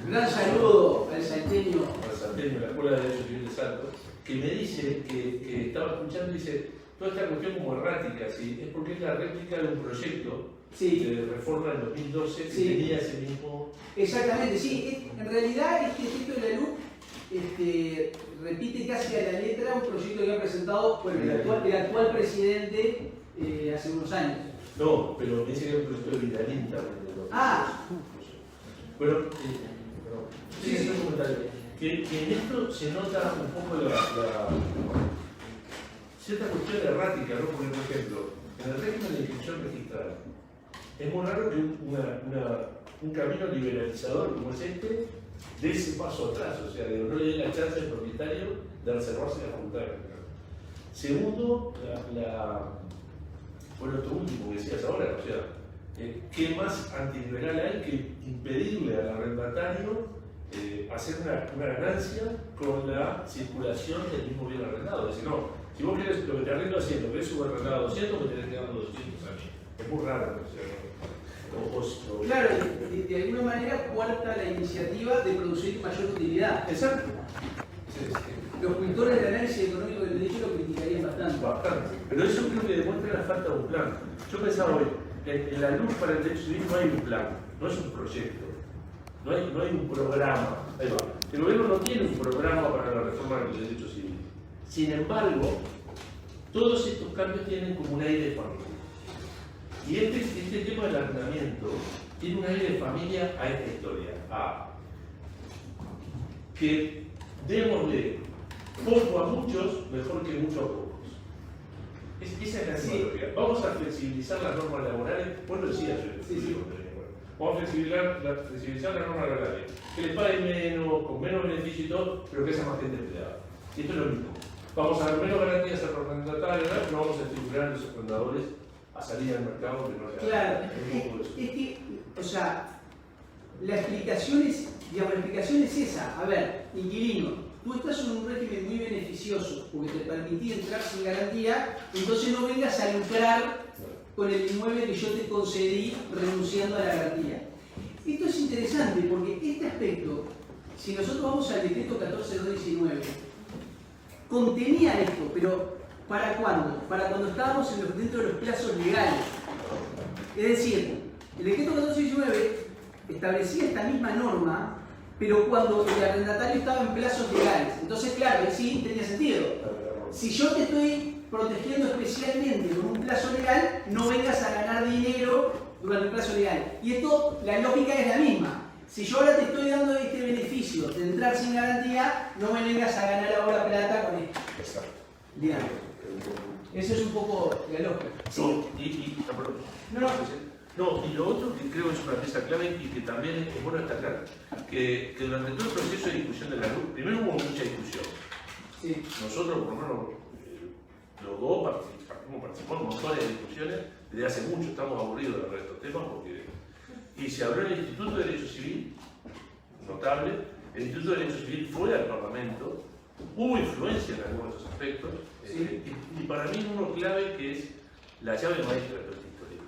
S3: Gran saludo al salteño.
S2: Al salteño, la Escuela de Derecho Civil de Salto, que me dice que estaba escuchando y dice, toda esta cuestión como errática, ¿sí? Es porque es la réplica de un proyecto de reforma en 2012 que tenía ese mismo...
S3: Exactamente, sí. En realidad este texto de la LUC repite casi a la letra un proyecto que había presentado el actual presidente hace unos años.
S2: No, pero me dice que era un proyecto de Vidalín también. Bueno, sí, un comentario. Que en esto se nota un poco cierta cuestión errática, ¿no? Porque, por ejemplo, en el régimen de inscripción registrada, es muy raro que un camino liberalizador como es este de ese paso atrás, o sea, de no le dé la chance al propietario de reservarse la facultad de mercado. Segundo, bueno, esto último que decías ahora, o sea, ¿qué más antiliberal hay que impedirle al arrendatario hacer una ganancia con la circulación del mismo bien arrendado? Es decir, no, si vos querés lo que te arrendo a 100, lo querés subarrendado a 200, me tenés que dar 200 a mí. Es muy raro, o sea,
S3: claro, de alguna manera cuarta la iniciativa de producir mayor utilidad.
S2: Exacto.
S3: Los pintores del análisis económico del derecho lo criticarían bastante.
S2: Bastante. Pero eso creo que demuestra la falta de un plan. Yo pensaba hoy, en la luz para el derecho civil no hay un plan, no es un proyecto, no hay un programa. Ahí va. El gobierno no tiene un programa para la reforma del derecho civil. Sin embargo, todos estos cambios tienen como un aire de familia. Y este tema del arrendamiento tiene un aire de familia a esta historia. Que démosle poco a muchos, mejor que mucho a pocos. Esa es la simbología. Vamos a flexibilizar las normas laborales. Vos lo decías, vamos a flexibilizar las normas laborales. Que les paguen menos, con menos beneficio y todo, pero que haya más gente empleada. Y esto es lo mismo. Vamos a dar menos garantías al arrendatario, no vamos a estimular a los arrendadores a salir al mercado que no haya.
S3: Claro, es que, o sea, la explicación es esa. A ver, inquilino, tú estás en un régimen muy beneficioso porque te permití entrar sin garantía, entonces no vengas a lucrar con el inmueble que yo te concedí renunciando a la garantía. Esto es interesante porque este aspecto, si nosotros vamos al decreto 14.219, contenía esto, pero ¿para cuándo? Para cuando estábamos dentro de los plazos legales. Es decir, el decreto 14.219 establecía esta misma norma, pero cuando el arrendatario estaba en plazos legales. Entonces, claro, sí tenía sentido. Si yo te estoy protegiendo especialmente con un plazo legal, no vengas a ganar dinero durante el plazo legal. Y esto, la lógica es la misma. Si yo ahora te estoy dando este beneficio de entrar sin garantía, no me vengas a ganar ahora plata con esto.
S2: Exacto.
S3: Bien. Eso es un poco la lógica.
S2: Sí. No, y lo otro que creo es una pieza clave y que también es bueno destacar, que durante todo el proceso de discusión de la luz, primero hubo mucha discusión.
S3: Sí.
S2: Nosotros, por lo menos, los dos participamos en montones de discusiones desde hace mucho, estamos aburridos de hablar de estos temas y se abrió el Instituto de Derecho Civil, notable, el Instituto de Derecho Civil fue al Parlamento, hubo influencia en algunos de esos aspectos,
S3: sí.
S2: y para mí uno clave que es la llave maestra de esta historia.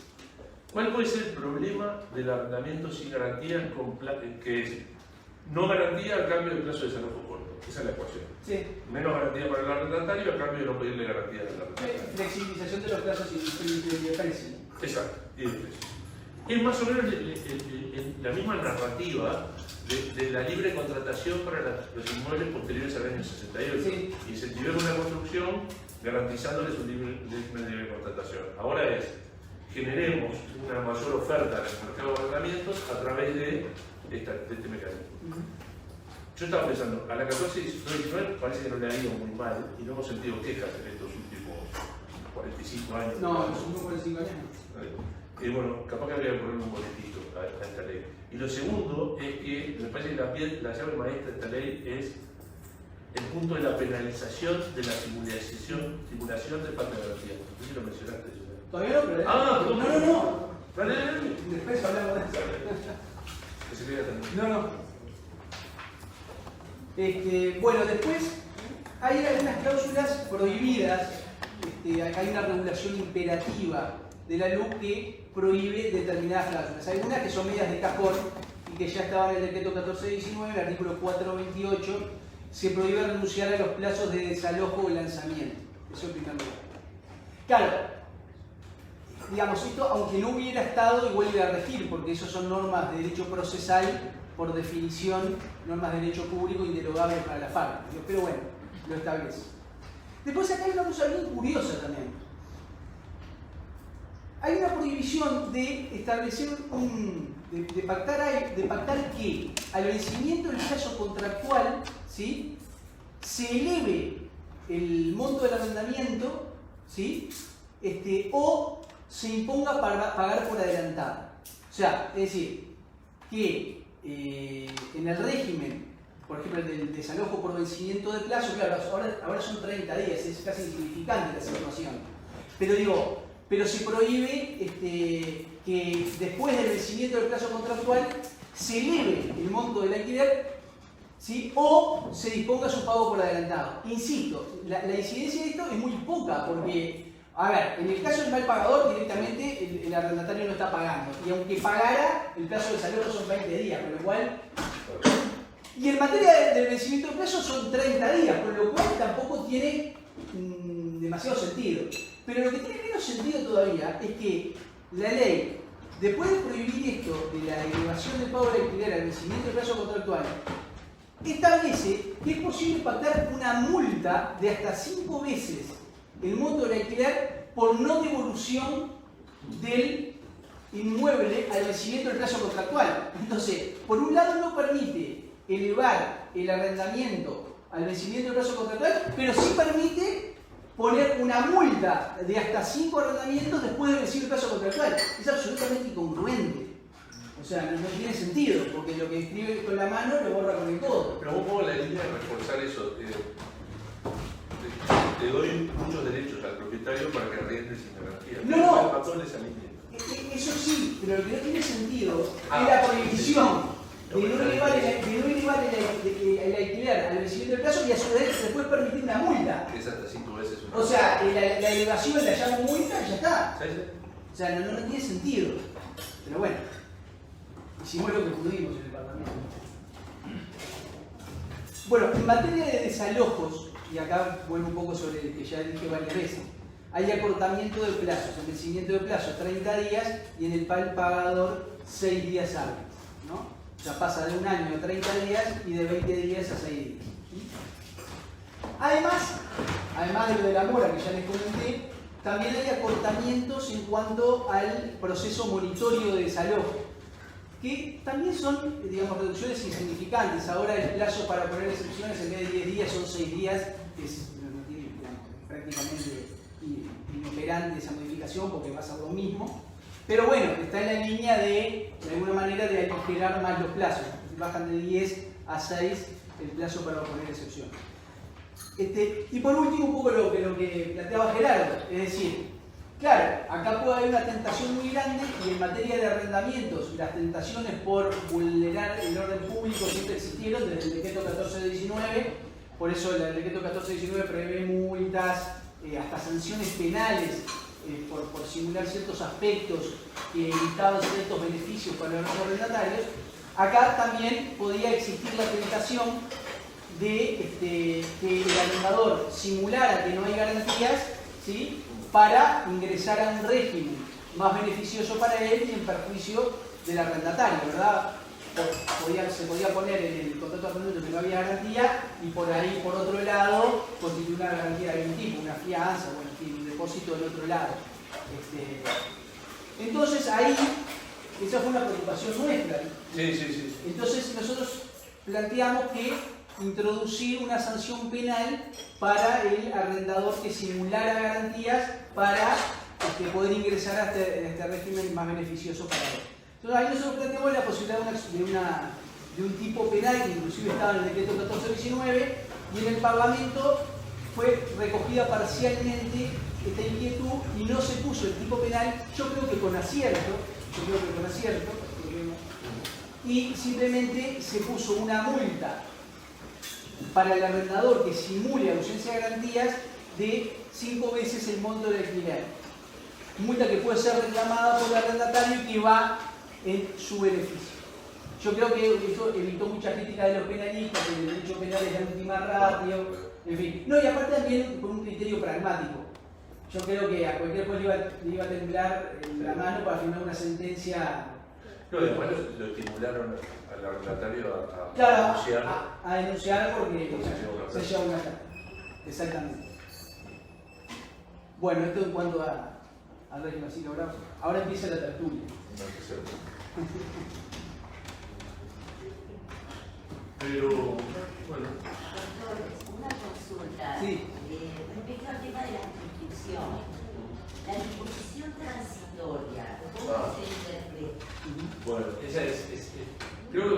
S2: ¿Cuál puede ser el problema del arrendamiento sin garantía, que es no garantía a cambio de plazo de desalojo corto? Esa es la ecuación.
S3: Sí.
S2: Menos garantía para el arrendatario a cambio de no pedirle garantía al arrendatario.
S3: Flexibilización de los plazos y de precio.
S2: Exacto, y de precio. Es más o menos la misma narrativa de la libre contratación para los inmuebles posteriores al año 68.
S3: Sí.
S2: Incentivemos la construcción garantizándoles una libre contratación. Ahora es, generemos una mayor oferta en el mercado de arrendamientos a través de este mecanismo. Yo estaba pensando, a la 14.19 parece que no le ha ido muy mal y no hemos sentido quejas en estos últimos 45 años.
S3: No, los últimos 45 años.
S2: Bueno, capaz que habría que poner un boletito a esta ley. Y lo segundo es que me parece que la llave maestra de esta ley es el punto de la penalización de la simulación de falta de garantía. No sé si lo mencionaste.
S3: Todavía no, pero... No.
S2: Dale.
S3: Después hablamos de eso. No. Bueno, después hay algunas cláusulas prohibidas. Hay una regulación imperativa de la LUC que prohíbe determinadas cláusulas. Hay algunas que son medidas de cajón y que ya estaban en el decreto 14.19, el artículo 428, se prohíbe renunciar a los plazos de desalojo o lanzamiento. Eso en primer lugar. Claro, digamos, esto aunque no hubiera estado igual iba a regir, porque eso son normas de derecho procesal, por definición, normas de derecho público inderogables para la FARC. Pero bueno, lo establece. Después acá hay una cosa bien curiosa también. Hay una prohibición de establecer de pactar que al vencimiento del plazo contractual, ¿sí?, se eleve el monto del arrendamiento, ¿sí?, o se imponga para pagar por adelantado. O sea, es decir, que en el régimen, por ejemplo, el del desalojo por vencimiento de plazo, claro, ahora son 30 días, es casi insignificante la situación. Pero digo, pero se prohíbe que después del vencimiento del plazo contractual se eleve el monto del alquiler, ¿sí? O se disponga su pago por adelantado. Insisto, la incidencia de esto es muy poca, porque, a ver, en el caso del mal pagador, directamente el arrendatario no está pagando. Y aunque pagara, el plazo de desalojo son 20 días, con lo cual... Y en materia del vencimiento del plazo son 30 días, con lo cual tampoco tiene demasiado sentido. Pero lo que tiene menos sentido todavía es que la ley, después de prohibir esto de la elevación del pago del alquiler al vencimiento del plazo contractual, establece que es posible pactar una multa de hasta 5 veces el monto del alquiler por no devolución del inmueble al vencimiento del plazo contractual. Entonces, por un lado no permite elevar el arrendamiento al vencimiento del plazo contractual, pero sí permite poner una multa de hasta 5 arrendamientos después de vencir el plazo contractual. Es absolutamente incongruente. O sea, no tiene sentido, porque lo que escribe con la mano lo borra con el codo.
S2: Pero vos pongo la línea de reforzar eso. Te doy muchos derechos al propietario para que arriende sin garantía.
S3: No.
S2: El patrón esa línea.
S3: Eso sí, pero lo que no tiene sentido es la prohibición de no elevar el alquiler al vencimiento del plazo y a su vez después permitir una multa.
S2: Es hasta 5 veces una.
S3: O sea, la elevación la llamo multa y ya está.
S2: ¿Sabes?
S3: O sea, no tiene sentido. Pero bueno, hicimos lo que pudimos en el Parlamento. Bueno, en materia de desalojos, y acá vuelvo un poco sobre el que ya dije varias veces, hay acortamiento de plazos, el vencimiento de plazo 30 días y en el pagador 6 días hábiles, ¿no? O sea, pasa de un año a 30 días y de 20 días a 6 días. ¿Sí? Además de lo de la mora que ya les comenté, también hay acortamientos en cuanto al proceso monitorio de desalojo, que también son, digamos, reducciones insignificantes. Ahora el plazo para poner excepciones en vez de 10 días son 6 días, que no tiene, digamos, prácticamente inoperante esa modificación porque pasa lo mismo. Pero bueno, está en la línea de alguna manera, de aligerar más los plazos. Bajan de 10 a 6 el plazo para poner excepciones. Y por último, un poco lo que planteaba Gerardo, es decir, claro, acá puede haber una tentación muy grande y en materia de arrendamientos, las tentaciones por vulnerar el orden público siempre existieron desde el decreto 1419, por eso el decreto 1419 prevé multas, hasta sanciones penales por simular ciertos aspectos que evitaban ciertos beneficios para los arrendatarios. Acá también podía existir la tentación de que el arrendador simulara que no hay garantías, ¿sí?, para ingresar a un régimen más beneficioso para él y en perjuicio del arrendatario, ¿verdad? Se podía poner en el contrato de arrendamiento que no había garantía y por ahí, por otro lado, constituir una garantía de algún tipo, una fianza, bueno, en fin, un depósito del otro lado. Entonces ahí, esa fue una preocupación nuestra.
S2: Sí.
S3: Entonces nosotros planteamos que introducir una sanción penal para el arrendador que simulara garantías para poder ingresar a este régimen más beneficioso para él. Entonces ahí nosotros planteamos la posibilidad de un tipo penal que inclusive estaba en el decreto 1419 y en el Parlamento fue recogida parcialmente esta inquietud y no se puso el tipo penal, yo creo que con acierto, y simplemente se puso una multa para el arrendador que simule ausencia de garantías de 5 veces el monto del alquiler. Multa que puede ser reclamada por el arrendatario y que va en su beneficio. Yo creo que esto evitó mucha crítica de los penalistas, que el derecho penal es la última ratio, en fin. No, y aparte también por un criterio pragmático. Yo creo que a cualquier juez le iba a temblar la mano para firmar una sentencia.
S2: No, después lo estimularon al arrendatario
S3: claro,
S2: denunciar.
S3: A denunciar porque se lleva una carta. Exactamente. Bueno, esto en cuanto al régimen así logrado. Ahora empieza la tertulia.
S2: Pero, bueno.
S4: Una consulta.
S3: Sí.
S4: Respecto al tema de las prescripciones. La disposición transitoria, ¿cómo se interpreta?
S2: Bueno, esa es Creo que,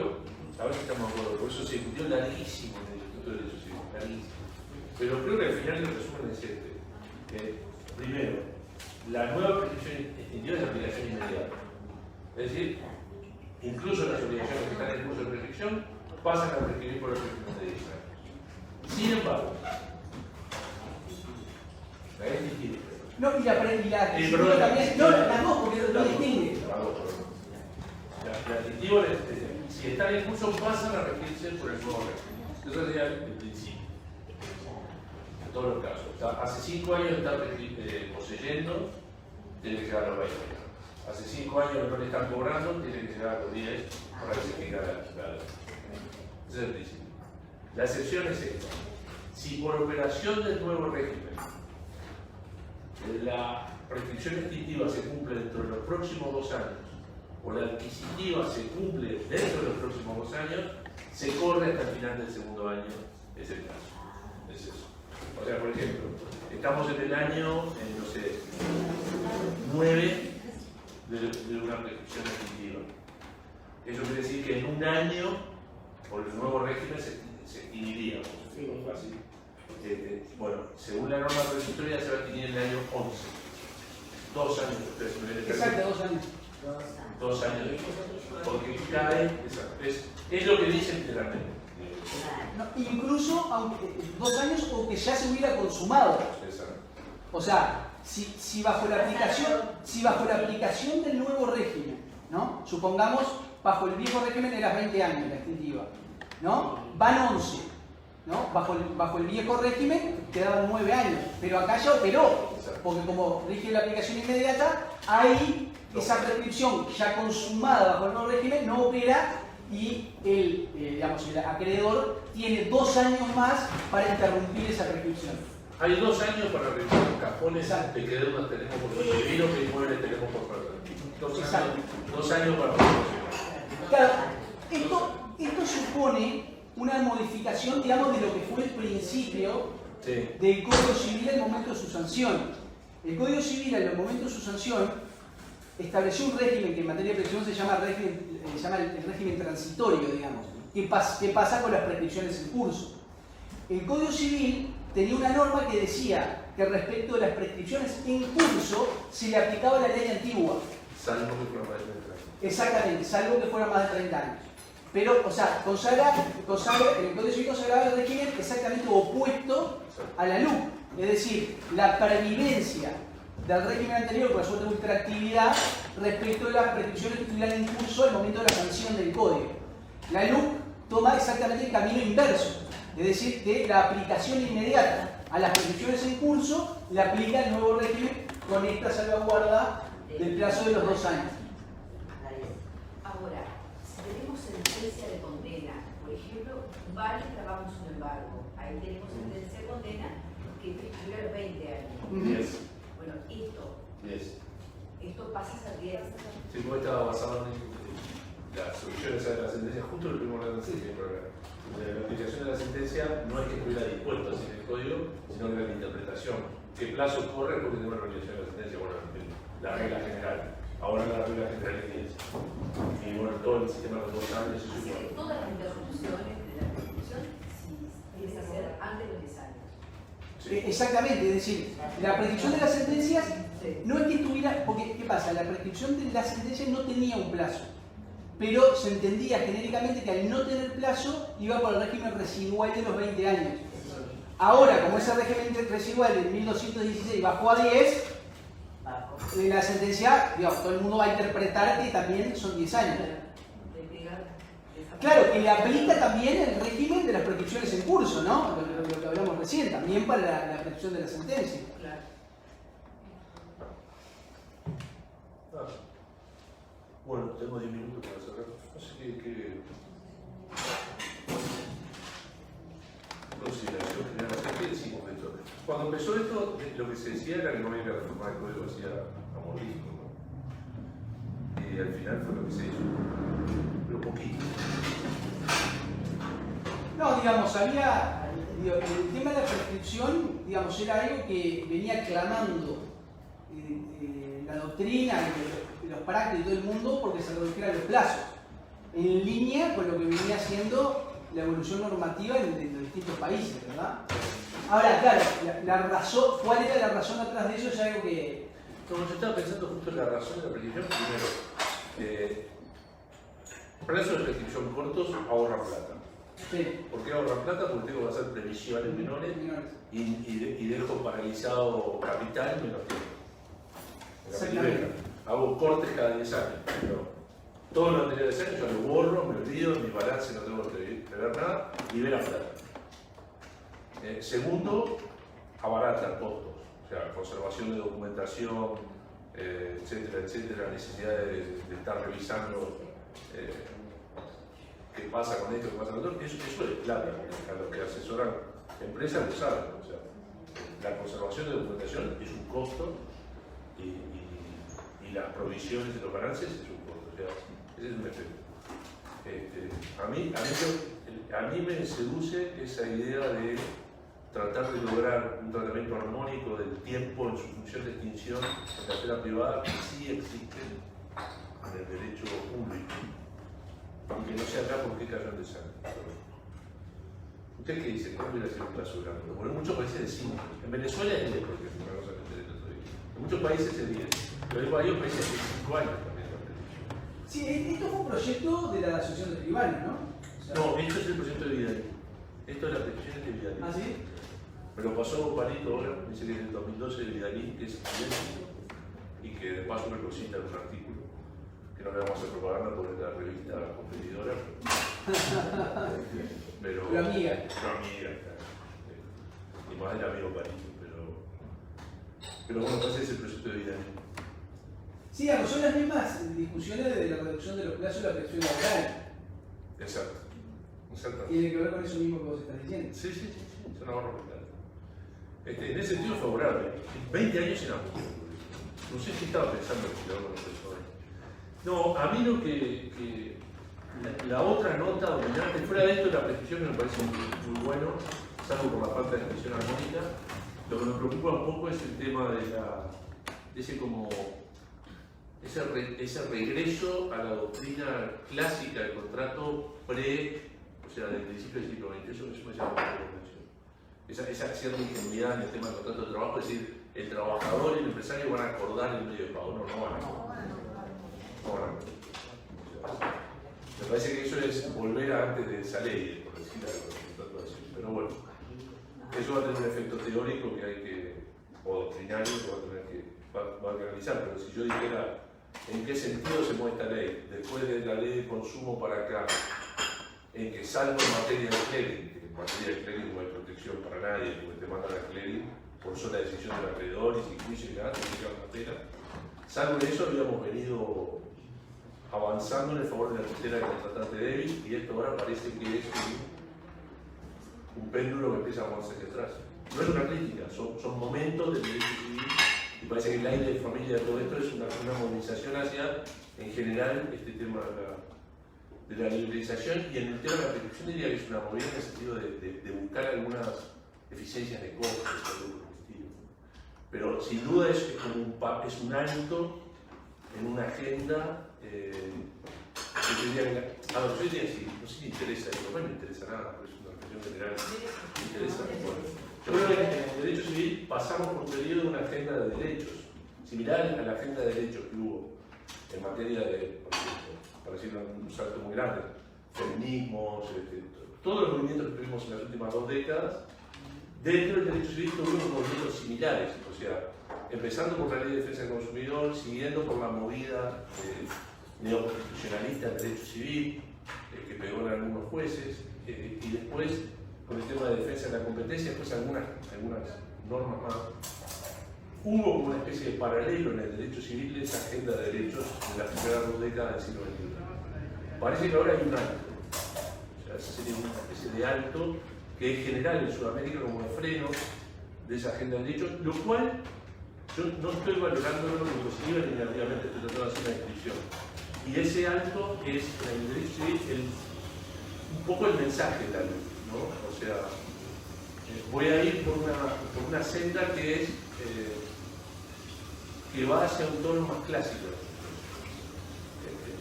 S2: a ver si estamos de acuerdo, por eso se discutió larguísimo en el Instituto de Derecho Civil, larguísimo. Pero creo que al final el resumen es este. Primero, la nueva prescripción extendida es de aplicación inmediata. Es decir, incluso las obligaciones que están en curso de prescripción pasan a prescribir por el régimen de 10 años. Sin embargo, la es distinta.
S3: No, y la también. No, las dos, porque lo distingue. La
S2: distintiva es, si están en curso, pasan a regirse por el nuevo régimen. Eso sería el principio. En todos los casos. O sea, hace 5 años está poseyendo, tiene que llegar a los 20. Hace 5 años no le están cobrando, tiene que llegar a los 10 para que se tenga la ley. Ese es el principio. La excepción es esta. Si por operación del nuevo régimen la prescripción extintiva se cumple dentro de los próximos 2 años o la adquisitiva se cumple dentro de los próximos 2 años, se corre hasta el final del segundo año ese plazo. Es eso. O sea, por ejemplo, estamos en el año, no sé, 9 de una prescripción extintiva. Eso quiere decir que en un año, por el nuevo régimen, se extinguiría, por decirlo fácil. Bueno, según la norma transitoria se va a extinguir en el año 11. 2 años después.
S3: Exacto, 2 años.
S2: 2 años porque cae, es lo que dicen literalmente.
S3: No, incluso aunque 2 años o que ya se hubiera consumado.
S2: Exacto.
S3: O sea, si bajo la aplicación del nuevo régimen, ¿no? Supongamos, bajo el viejo régimen era 20 años la extintiva, ¿no? Van 11, ¿no? Bajo el viejo régimen quedaban 9 años, pero acá ya operó, porque como rige la aplicación inmediata, ahí esa prescripción ya consumada bajo el nuevo régimen no opera y el acreedor tiene 2 años más para interrumpir esa prescripción.
S2: Hay 2 años para revisar los cajones de qué deudas tenemos por percibir o qué inmuebles tenemos por perder. 2 años para revisar.
S3: Claro, esto supone una modificación, digamos, de lo que fue el principio del Código Civil en el momento de su sanción. El Código Civil en el momento de su sanción estableció un régimen que en materia de prescripción se llama el régimen transitorio, digamos, que pasa con las prescripciones en curso. El Código Civil tenía una norma que decía que respecto de las prescripciones en curso se le aplicaba la ley antigua.
S2: Salvo que fuera más de 30 años.
S3: Exactamente, salvo que fuera más de 30 años. Pero, o sea, el Código Civil consagraba el régimen exactamente opuesto a la LUC. Es decir, la pervivencia del régimen anterior con la suerte de ultraactividad respecto de las prescripciones que estuvieran en curso al momento de la sanción del código. La LUC toma exactamente el camino inverso, es decir, de la aplicación inmediata a las prescripciones en curso, le aplica el nuevo régimen con esta salvaguarda del plazo de los 2 años.
S4: Ahora, si tenemos sentencia de condena, por ejemplo, vale, trabamos un embargo, ahí tenemos sentencia de condena que prescribe los 20 años.
S2: Yes.
S4: Bueno, esto pasa a 10.
S2: Sí, porque estaba basado en las soluciones a la sentencia, justo lo primero de la sentencia. La aplicación de la sentencia no es que estuviera dispuesto así en el código, sino que era la interpretación. ¿Qué plazo corre porque tiene una aplicación de la sentencia? Bueno, la regla general. Ahora la regla general es 10. Y bueno, todo el sistema de los 2 años es igual.
S4: Todas las interrupciones de la prescripción tienen que ser antes de los 10 años.
S2: Sí.
S3: Exactamente, es decir, la prescripción de las sentencias no es que tuviera, porque ¿qué pasa? La prescripción de las sentencias no tenía un plazo, pero se entendía genéricamente que al no tener plazo iba por el régimen residual de los 20 años. Ahora, como ese régimen residual de 1216 bajó a 10, la sentencia, digamos, todo el mundo va a interpretar que también son 10 años. Claro, que le aplica también el régimen de las prescripciones en curso, ¿no? Lo que hablamos recién, también para la prescripción de la sentencia.
S4: Claro.
S2: Bueno, tengo 10 minutos para cerrar. No sé qué consideración general. ¿Qué decimos de esto? Cuando empezó esto, lo que se decía era que no había que reformar el código, decía amortismo, ¿no? Y al final fue lo que se hizo. Pero poquito.
S3: No, digamos, el tema de la prescripción, digamos, era algo que venía clamando la doctrina y los prácticos y todo el mundo porque se redujeran los plazos. en línea con lo que venía haciendo la evolución normativa en los distintos países, ¿verdad? Ahora, claro, la razón, ¿cuál era la razón atrás de eso? Es algo que...
S2: Como yo estaba pensando justo en la razón de la prescripción, primero, plazos de prescripción cortos ahorran plata.
S3: Sí.
S2: ¿Por qué ahorran plata? Porque tengo que hacer previsiones menores y dejo paralizado capital menos tiempo.
S3: Exactamente.
S2: Hago cortes cada 10 años, pero todo lo anterior de 10 años yo lo borro, me olvido, en mi balance no tengo que ver nada y ver la plata. Segundo, abarata costos, o sea, conservación de documentación, etcétera, etcétera, necesidad de estar revisando qué pasa con esto, qué pasa con otro, eso es plata, a los que asesoran empresas lo saben, o sea, la conservación de documentación es un costo y las provisiones de los balances es un costo, o sea, ese es un efecto. A mí me seduce esa idea de tratar de lograr un tratamiento armónico del tiempo en su función de extinción en la esfera privada que sí existe en el derecho público. Aunque no sé acá por qué cayó en desastre. ¿Usted qué dice? ¿Cómo hubiera sido un plazo grande? Porque en muchos países es 5. En Venezuela es 10, porque es una cosa que te digo todavía. En muchos países es 10. Pero hay varios países de 5 años también.
S3: Sí, esto fue un proyecto de la Asociación de Escribanos, ¿no? O sea,
S2: No, esto es el proyecto de Vidal. Esto es la petición de Vidal.
S3: ¿Ah, sí?
S2: Me lo pasó Palito ahora, dice que es del 2012 de Vidalín, que es idéntico, y que de paso me cosita en un artículo, que no le vamos a hacer propaganda porque es la revista competidora. Pero
S3: amiga.
S2: Pero amiga, claro. Y más del amigo Palito, pero bueno, ese es el proyecto de Vidalín.
S3: Sí, digamos, son las mismas discusiones de la reducción de los plazos de la presión laboral.
S2: Exacto.
S3: Tiene que ver con eso mismo que vos estás diciendo.
S2: Sí, son ahorros de plata. En ese sentido favorable. 20 años en ajuste. No sé si estaba pensando en con los profesores. No, a mí lo que la otra nota dominante, fuera de esto, la prescripción me parece muy bueno, salvo por la falta de expresión armónica. Lo que me preocupa un poco es el tema de ese regreso a la doctrina clásica del contrato o sea, del principio del siglo XX. Eso me llama mucho la atención. Esa cierta ingenuidad en el tema del contrato de trabajo, es decir, el trabajador y el empresario van a acordar el medio de pago. No van a acordar. Me parece que eso es volver a antes de esa ley, por decir algo, pero bueno, eso va a tener un efecto teórico o doctrinario que va a analizar, pero si yo dijera en qué sentido se mueve esta ley, después de la ley de consumo para acá, en que salvo en materia de clearing, que en materia de clearing no hay protección para nadie, porque te mandan a clearing por sola decisión del acreedor y sin juicio y nada, salvo en eso habíamos venido avanzando en el favor de la tutela del contratante débil y esto ahora parece que es un péndulo que empieza a moverse hacia atrás. No es una crítica, son momentos del derecho civil y parece que el aire de familia de todo esto es una movilización hacia, en general, este tema de la liberalización, y en el tema de la prescripción diría que es una movida en el sentido de buscar algunas eficiencias de costos o algo por el estilo. Pero sin duda es un alto en una agenda yo diría sí, no sé si interesa, no me interesa nada, pero es una reflexión general. ¿Me interesa? Bueno, yo creo que en el derecho civil pasamos por un periodo de una agenda de derechos, similar a la agenda de derechos que hubo en materia de, para decirlo, un salto muy grande, feminismos, todos los movimientos que tuvimos en las últimas 2 décadas, dentro del derecho civil tuvimos movimientos similares, o sea, empezando por la Ley de Defensa del Consumidor, siguiendo por la movida neoconstitucionalista del derecho civil, que pegó en algunos jueces, y después con el tema de defensa de la competencia, después algunas normas más. Hubo como una especie de paralelo en el derecho civil de esa agenda de derechos de las primeras 2 décadas del siglo XXI. Parece que ahora hay un alto, o sea, ese sería una especie de alto que es general en Sudamérica como un freno de esa agenda de derechos, lo cual yo no estoy valorándolo ni positiva ni negativamente, estoy tratando de hacer una descripción. Y ese alto es, en el derecho civil, un poco el mensaje de la ley, ¿no? O sea, voy a ir por una senda que va hacia un tono más clásico.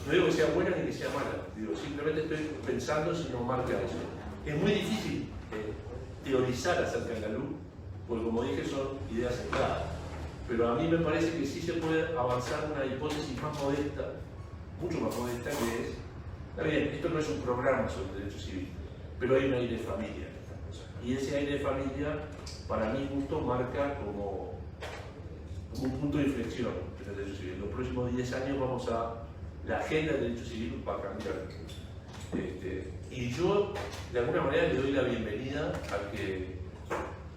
S2: No digo que sea buena ni que sea mala, digo, simplemente estoy pensando si nos marca eso. Es muy difícil teorizar acerca de la luz, porque como dije son ideas aisladas, pero a mí me parece que sí se puede avanzar una hipótesis más modesta, mucho más modesta, que es, está bien, esto no es un programa sobre derecho civil, pero hay un aire de familia en estas cosas. Y ese aire de familia, para mí justo marca como un punto de inflexión en el derecho civil. En los próximos 10 años la agenda del derecho civil va a cambiar. Y yo, de alguna manera, le doy la bienvenida a que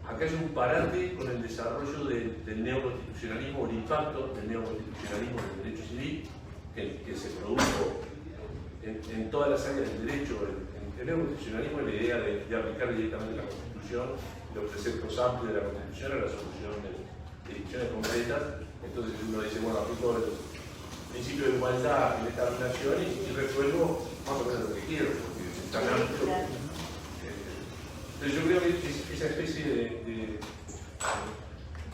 S2: acá haya un parate con el desarrollo del neoconstitucionalismo, el impacto del neoconstitucionalismo en el derecho civil, que se produjo en todas las áreas del derecho. El neoconstitucionalismo es la idea de aplicar directamente la Constitución, los preceptos amplios de la Constitución a la solución de discusiones concretas. Entonces uno dice, bueno, aplico el principio de igualdad en esta relación y resuelvo más o menos lo que quiero, porque es tan amplio. Entonces yo creo que esa especie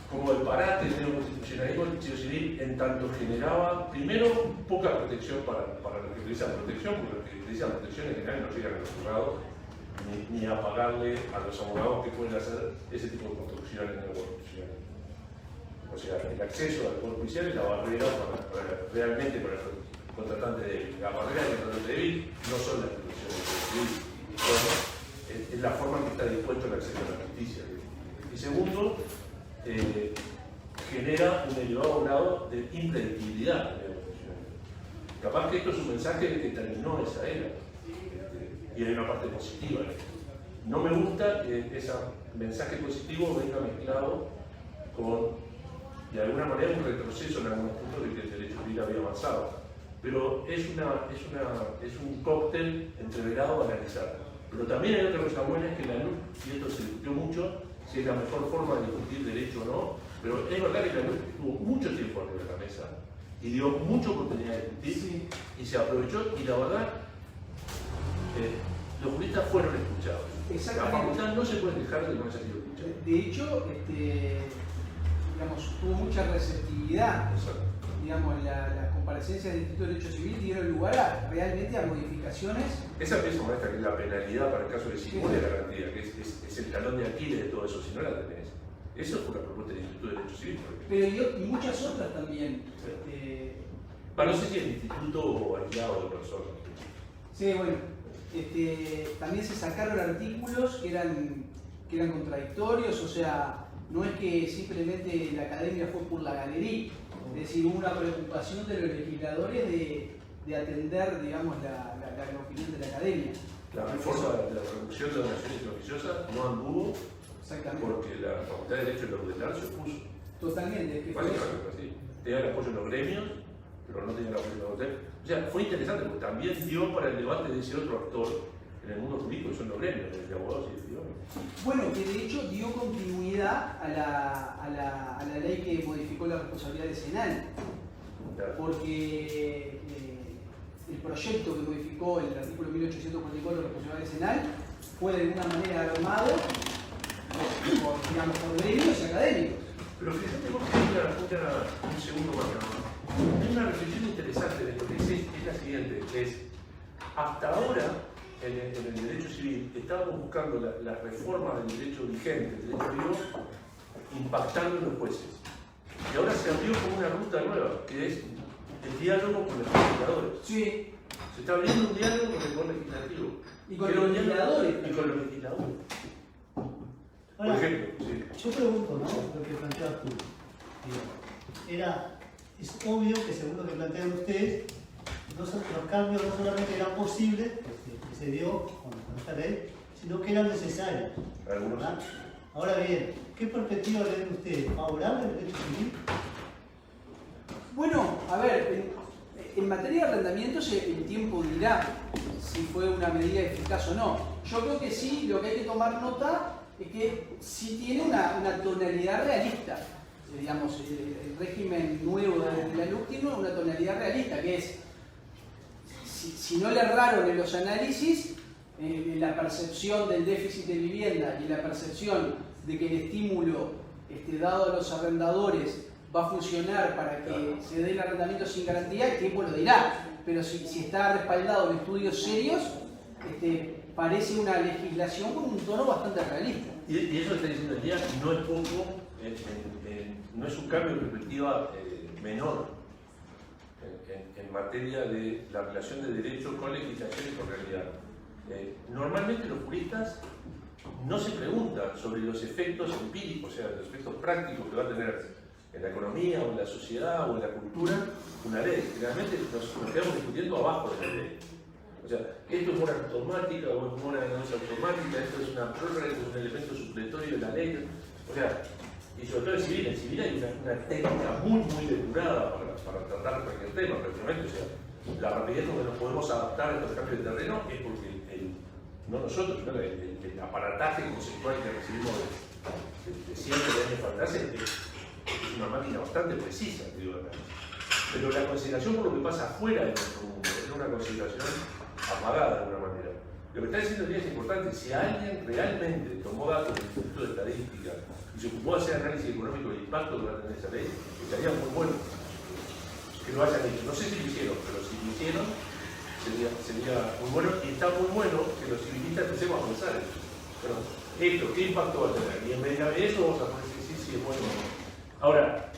S2: como el parate del neoconstitucionalismo del derecho civil en tanto generaba, primero, poca protección para los que utilizan protección, porque los que utilizan protección en general no llegan a los juzgados ni a pagarle a los abogados que pueden hacer ese tipo de construcciones neoconstitucionales. O sea, el acceso al poder judicial es la barrera realmente para el contratante débil. La barrera del contratante débil no son las instituciones del civil, es la forma en que está dispuesto el acceso a la justicia. Y segundo, genera un elevado grado de impredictibilidad en la institución. Capaz que esto es un mensaje de que terminó esa era, y hay una parte positiva. No me gusta que ese mensaje positivo venga mezclado con, de alguna manera, un retroceso en algunos puntos de que el derecho civil había avanzado. Pero es un cóctel entreverado a analizar. Pero también hay otra cosa buena, es que la luz, y esto se discutió mucho, si es la mejor forma de discutir derecho o no, pero es verdad que la luz tuvo mucho tiempo arriba de la mesa y dio mucha oportunidad de discutir, y se aprovechó, y la verdad, los juristas fueron escuchados. La facultad no se puede dejar de no haber sido escuchada.
S3: De hecho, digamos, tuvo mucha receptividad.
S2: Exacto.
S3: Digamos, las comparecencias del Instituto de Derecho Civil dieron lugar realmente a modificaciones.
S2: Esa pieza maestra, que es la penalidad para el caso de simul de garantía, que es el talón de Aquiles de todo eso, si no la tenés. Eso fue una propuesta del Instituto de Derecho Civil.
S3: Pero y muchas otras también.
S2: No sé si el instituto aislado de personas.
S3: Sí, bueno. También se sacaron artículos que eran contradictorios, o sea, no es que simplemente la academia fue por la galería. Es decir, hubo una preocupación de los legisladores de atender, digamos, la opinión de la academia.
S2: La reforma de la reducción de donaciones beneficiosas no anduvo porque la Facultad de Derecho y la Ordenal se opuso.
S3: Totalmente. Es que
S2: básicamente así. Tenía el apoyo de los gremios, pero no tenía el apoyo de los gremios. O sea, fue interesante porque también dio para el debate de ese otro actor en el mundo jurídico, que son los gremios, de abogados y de ciudadanos.
S3: Bueno, que de hecho dio continuidad a la ley que modificó la responsabilidad decenal, porque el proyecto que modificó el artículo 1844 de la responsabilidad decenal fue de alguna manera armado por gremios y académicos.
S2: Pero fíjate vos que un segundo más. Hay una reflexión interesante de esto, que es la siguiente, es hasta ahora en el derecho civil estábamos buscando las reformas del derecho vigente, del derecho vivo, impactando en los jueces. Y ahora se abrió como una ruta nueva, que es el diálogo con los legisladores.
S3: Sí.
S2: Se está abriendo un diálogo con el poder legislativo.
S3: Y con los legisladores.
S2: Y con los legisladores.
S1: Ahora,
S2: por ejemplo, sí.
S1: Yo pregunto, ¿no? Lo que planteabas tú. Es obvio que según lo que plantean ustedes, los cambios no solamente eran posibles, que se dio con esta ley, sino que eran necesarios.
S2: ¿Verdad?
S1: Ahora bien, ¿qué perspectiva le ven ustedes? ¿Favorable al derecho civil?
S3: Bueno, a ver, en materia de arrendamientos el tiempo dirá si fue una medida eficaz o no. Yo creo que sí, lo que hay que tomar nota es que sí tiene una tonalidad realista. Digamos, el régimen nuevo de la LUC tiene una tonalidad realista, que es, si no le erraron en los análisis, en la percepción del déficit de vivienda y en la percepción de que el estímulo dado a los arrendadores va a funcionar para que se dé el arrendamiento sin garantía, el tiempo lo dirá. Pero si está respaldado en estudios serios, parece una legislación con un tono bastante realista.
S2: Y eso que está diciendo el día no es poco, no es un cambio de perspectiva menor en materia de la relación de derecho con legislación y con realidad. Normalmente los juristas no se preguntan sobre los efectos empíricos, o sea, los efectos prácticos que va a tener en la economía o en la sociedad o en la cultura una ley. Generalmente nos quedamos discutiendo abajo de la ley. O sea, esto es una automática o es una ganancia automática, esto es una prórroga, esto es un elemento supletorio de la ley. O sea, y sobre todo en civil hay una técnica muy depurada para tratar cualquier tema, prácticamente. O sea, la rapidez con que nos podemos adaptar a estos cambios de terreno es porque no nosotros, sino el aparataje conceptual que recibimos de cientos de años para atrás es una máquina bastante precisa, digo, pero la consideración por lo que pasa afuera de nuestro mundo es una consideración apagada de alguna manera. Lo que está diciendo es importante. Si alguien realmente tomó datos del Instituto de Estadística y se ocupó de hacer análisis económico del impacto que va a tener esa ley, estaría muy bueno que lo hayan hecho. No sé si lo hicieron, pero si lo hicieron sería muy bueno, y está muy bueno que los civilistas empecemos a pensar en eso. Pero esto, ¿qué impacto va a tener? Y en medio de eso vamos a poder decir sí, es bueno o no. Ahora,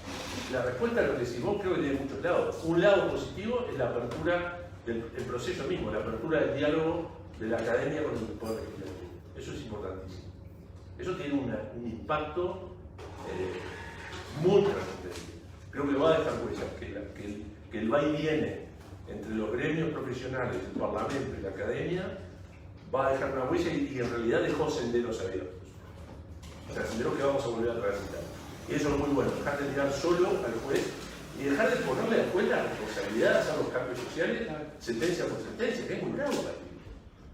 S2: la respuesta a lo que decís vos creo que tiene muchos lados. Un lado positivo es la apertura del proceso mismo, la apertura del diálogo de la academia con el poder legislativo. Eso es importantísimo. Eso tiene un impacto muy trascendente. Creo que va a dejar huellas, que el va y viene entre los gremios profesionales, el Parlamento y la academia va a dejar una huella y en realidad dejó senderos abiertos. O sea, senderos que vamos a volver a transitar. Y eso es muy bueno, dejar de mirar solo al juez y dejar de ponerle al juez la responsabilidad de hacer los cambios sociales, sentencia por sentencia, que es muy bravo para ti.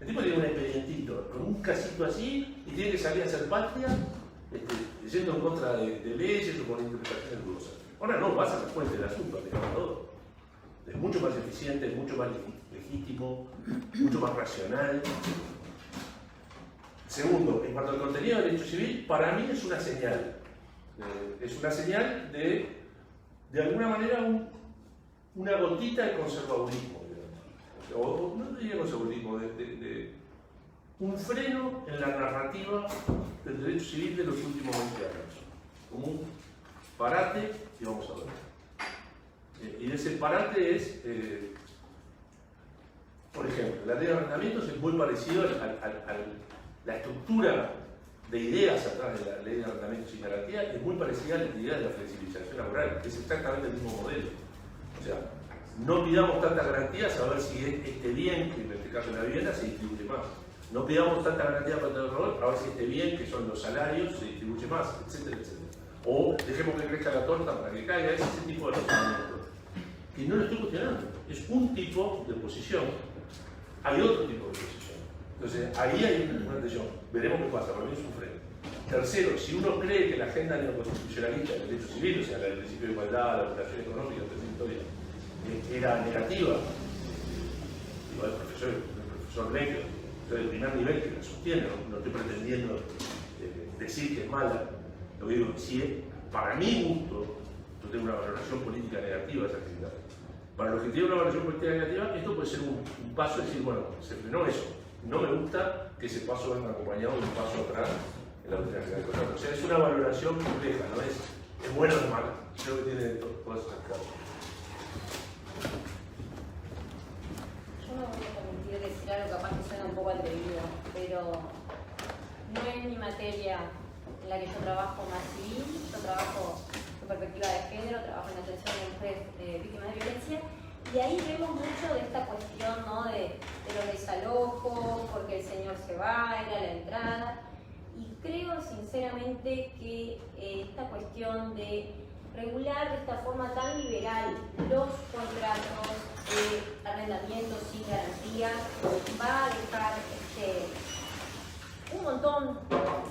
S2: El tipo tiene un expedientito con un casito así y tiene que salir a hacer patria yendo en contra de leyes o con interpretaciones dudosas. Ahora no, vas a la fuente del asunto, al dejar todo. Es mucho más eficiente, es mucho más legítimo, mucho más racional. Segundo, en cuanto al contenido del derecho civil, para mí es una señal. Es una señal de alguna manera, una gotita de conservadurismo, o no diría conservadurismo, de un freno en la narrativa del derecho civil de los últimos 20 años. Como un parate, y vamos a ver. Y ese parate es, por ejemplo, la ley de arrendamientos es muy parecido a la estructura de ideas atrás de la ley de arrendamientos sin garantía, es muy parecida a la idea de la flexibilización laboral, que es exactamente el mismo modelo. O sea, no pidamos tantas garantías a ver si este bien, que en este caso en la vivienda, se distribuye más. No pidamos tantas garantías para el rol a ver si este bien, que son los salarios, se distribuye más, etcétera, etcétera. O dejemos que crezca la torta para que caiga, es ese tipo de razonamiento. Que no lo estoy cuestionando, es un tipo de posición, hay otro tipo de posición. Entonces, ahí hay una tensión. Veremos qué pasa, para mí es un freno. Tercero, si uno cree que la agenda neoconstitucionalista del derecho civil, o sea, la del principio de igualdad, la votación económica, toda esa historia, era negativa, digo, el profesor Becker, del primer nivel que la sostiene, no estoy pretendiendo decir que es mala, lo que digo, si para mi gusto, yo tengo una valoración política negativa de esa actividad. Para los que tienen una valoración política negativa, esto puede ser un paso de decir, bueno, se frenó eso. No me gusta que ese paso venga acompañado de un paso atrás en la doctrina general económica. O sea, es una valoración compleja, no es buena o es mala. Creo que tiene todas esas cosas.
S5: Yo me voy a permitir decir algo capaz que suena un poco atrevido, pero no es mi materia en la que yo trabajo más civil. Yo trabajo en perspectiva de género, trabajo en atención a mujeres víctimas de violencia. Y ahí vemos mucho de esta cuestión, ¿no? de los desalojos, porque el señor se va, era la entrada. Y creo sinceramente que esta cuestión de regular de esta forma tan liberal los contratos de arrendamiento sin garantía va a dejar un montón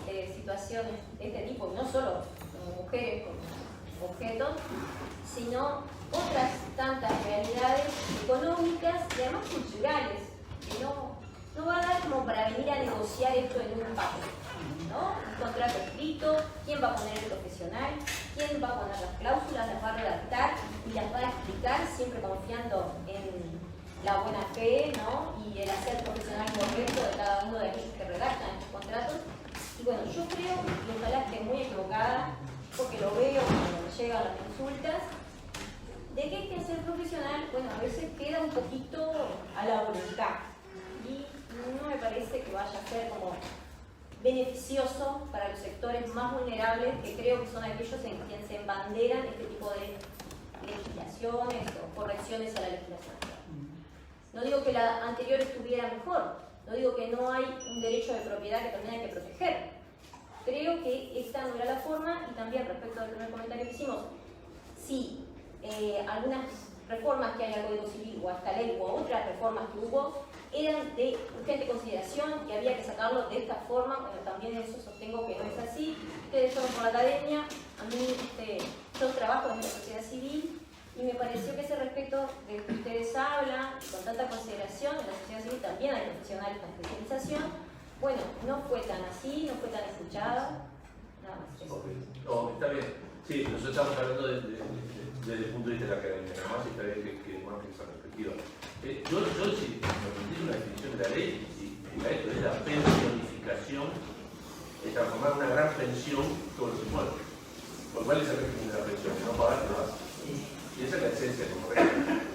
S5: de situaciones de este tipo, no solo mujeres como objetos, sino otras tantas realidades económicas y además culturales, que no va a dar como para venir a negociar esto en un papel, ¿no? Un contrato escrito, poquito quién va a poner el profesional, quién va a poner las cláusulas, las va a redactar y las va a explicar, siempre confiando en la buena fe, ¿no? Y el hacer profesional correcto de cada uno de aquellos que redactan estos contratos. Y bueno, yo creo, y ojalá esté muy equivocada, porque lo veo cuando me llegan las consultas, de que hay que ser profesional, bueno, a veces queda un poquito a la voluntad. Y no me parece que vaya a ser como beneficioso para los sectores más vulnerables, que creo que son aquellos en quienes se embanderan este tipo de legislaciones o correcciones a la legislación. No digo que la anterior estuviera mejor, no digo que no hay un derecho de propiedad que también hay que proteger. Creo que esta no era la forma, y también respecto al primer comentario que hicimos, si algunas reformas que hay al Código Civil o a esta ley o a otras reformas que hubo eran de urgente consideración y había que sacarlo de esta forma, bueno, también eso sostengo que no es así. Ustedes son por la academia, a mí yo trabajo en la sociedad civil y me pareció que ese respecto de que ustedes hablan con tanta consideración, en la sociedad civil también hay profesionales con especialización, bueno, no fue tan así, no fue tan escuchado, nada más eso.
S2: No, está bien. Sí, nosotros estamos hablando desde el punto de vista de la academia, nada más está bien que marque esa perspectiva. Yo sí, me permití una definición de la ley, y esto es la pensionificación, es transformar una gran pensión todo lo que muere. Por cuál es el régimen de la pensión, que no pagaste vas. Y esa es la esencia como régimen.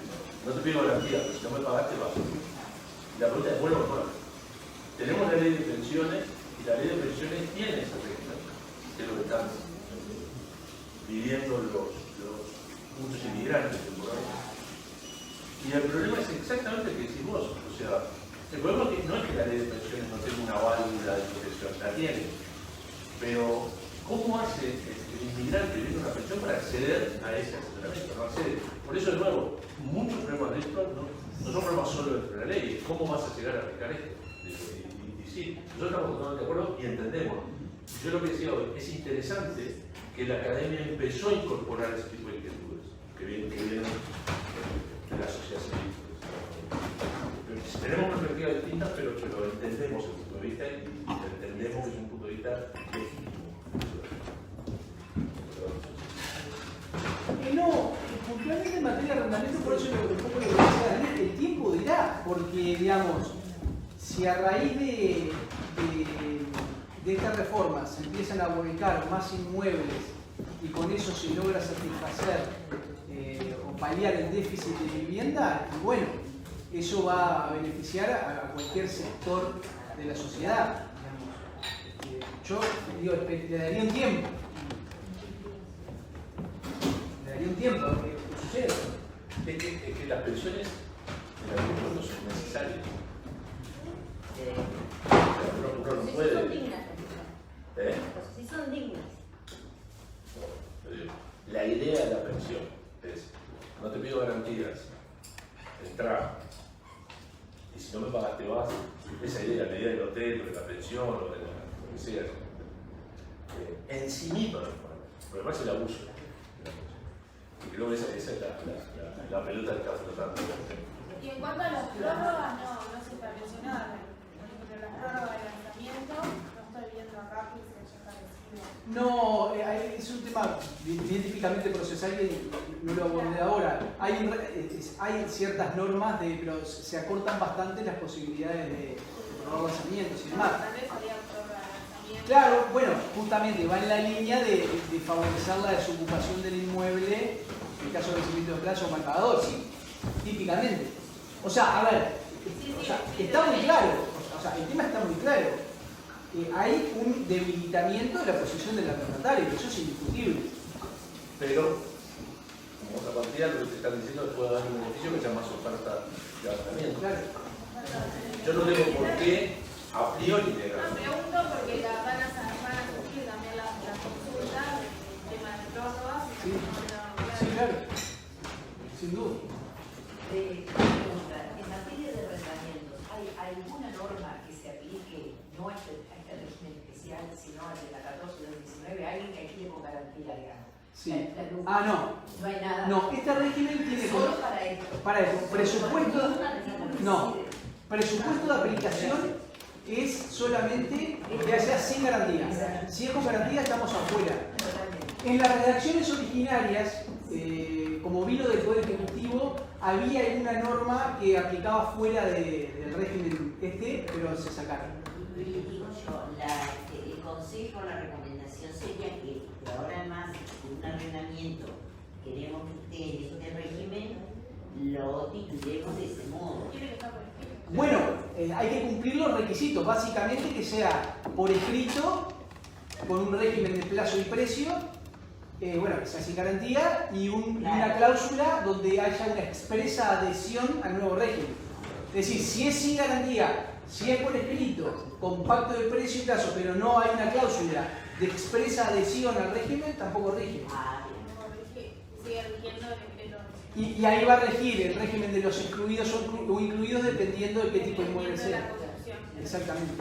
S2: No te pido garantía, pero si no me pagaste vas. Y la pregunta es, bueno o no. Tenemos la ley de pensiones, y la ley de pensiones tiene ese régimen, que es lo que están viviendo muchos inmigrantes temporales. Y el problema es exactamente el que decís vos. O sea, el problema es que no es que la ley de pensiones no tenga una válvula de protección, la tiene. Pero, ¿cómo hace el inmigrante viendo una pensión para acceder a ese asesoramiento? No accede. Por eso, de nuevo, muchos problemas de esto no son problemas solo dentro de la ley. ¿Cómo vas a llegar a aplicar esto? Y sí, nosotros estamos totalmente de acuerdo y entendemos. Yo lo que decía hoy, es interesante que la academia empezó a incorporar ese tipo de inquietudes que vienen de la sociedad civil. Tenemos una perspectiva distinta, pero entendemos el punto de vista y entendemos que es un punto de vista legítimo.
S3: No, puntualmente en materia de arrendamiento, por eso un poco lo que decía Daniel, el tiempo dirá, porque digamos, si a raíz de esta reforma se empiezan a volcar más inmuebles y con eso se logra satisfacer o paliar el déficit de vivienda, y bueno, eso va a beneficiar a cualquier sector de la sociedad. Yo digo, le daría un tiempo. Le daría un tiempo a que suceda.
S2: Es que las pensiones en algún momento son necesarias. Uno no puede.
S5: Son dignas. Sí, son dignas.
S2: La idea de la pensión es, no te pido garantías, entra, y si no me pagas te vas. Esa idea, la idea del hotel, o de la pensión, o de lo que sea, en sí misma, pero además el abuso. Y creo que esa es la pelota que está flotando.
S6: Y en cuanto a las prórrogas, no se estableció nada. Por ejemplo, las prórrogas de lanzamiento, no estoy viendo acá que se haya establecido.
S3: No, es un tema bien típicamente procesal y no lo abordé ahora. Hay ciertas normas, pero se acortan bastante las posibilidades de prórroga de lanzamientos y demás.
S6: Tal vez había prórroga de lanzamiento.
S3: Claro, bueno, justamente va en la línea de favorecer la desocupación del inmueble en caso de vencimiento de plazo o marcador, sí, típicamente. O sea, a ver, está muy claro, o sea, el tema está muy claro. Hay un debilitamiento de la posición del arrendatario, eso es indiscutible.
S2: Pero, como contrapartida, lo que te están diciendo es que puede dar un beneficio que sea más oferta de arrendamiento.
S3: Claro.
S2: Yo no tengo por qué a priori negar.
S6: No, pregunto porque van a surgir también las consultas del tema de prórrogas.
S3: Sí. Sí, claro, sin duda.
S4: Pregunta, en materia de arrendamientos, ¿hay alguna norma que se aplique no a este régimen especial, sino al de la 14 del 19? Alguien que alquile con garantía, digamos.
S3: Sí.
S4: La
S3: No.
S4: No hay nada.
S3: No, este régimen tiene
S4: Solo para esto.
S3: presupuesto. No, presupuesto de aplicación es solamente que sea sin garantía. Si es con garantía, estamos afuera. En las redacciones originarias, como vino del Poder Ejecutivo, había una norma que aplicaba fuera del régimen pero se sacaron.
S7: Digo yo, el consejo, la recomendación sería que de ahora en más, en un arrendamiento, queremos que esté en este régimen, lo titulemos de ese modo.
S3: Bueno, hay que cumplir los requisitos, básicamente que sea por escrito, con un régimen de plazo y precio, bueno, que sea sin garantía, y una cláusula donde haya una expresa adhesión al nuevo régimen. Es decir, si es sin garantía, si es por escrito, con pacto de precio y plazo, pero no hay una cláusula de expresa adhesión al régimen, tampoco rige.
S6: Sigue rigiendo el decreto.
S3: Y ahí va a regir el régimen de los excluidos o incluidos dependiendo de qué tipo de inmueble sea. Exactamente.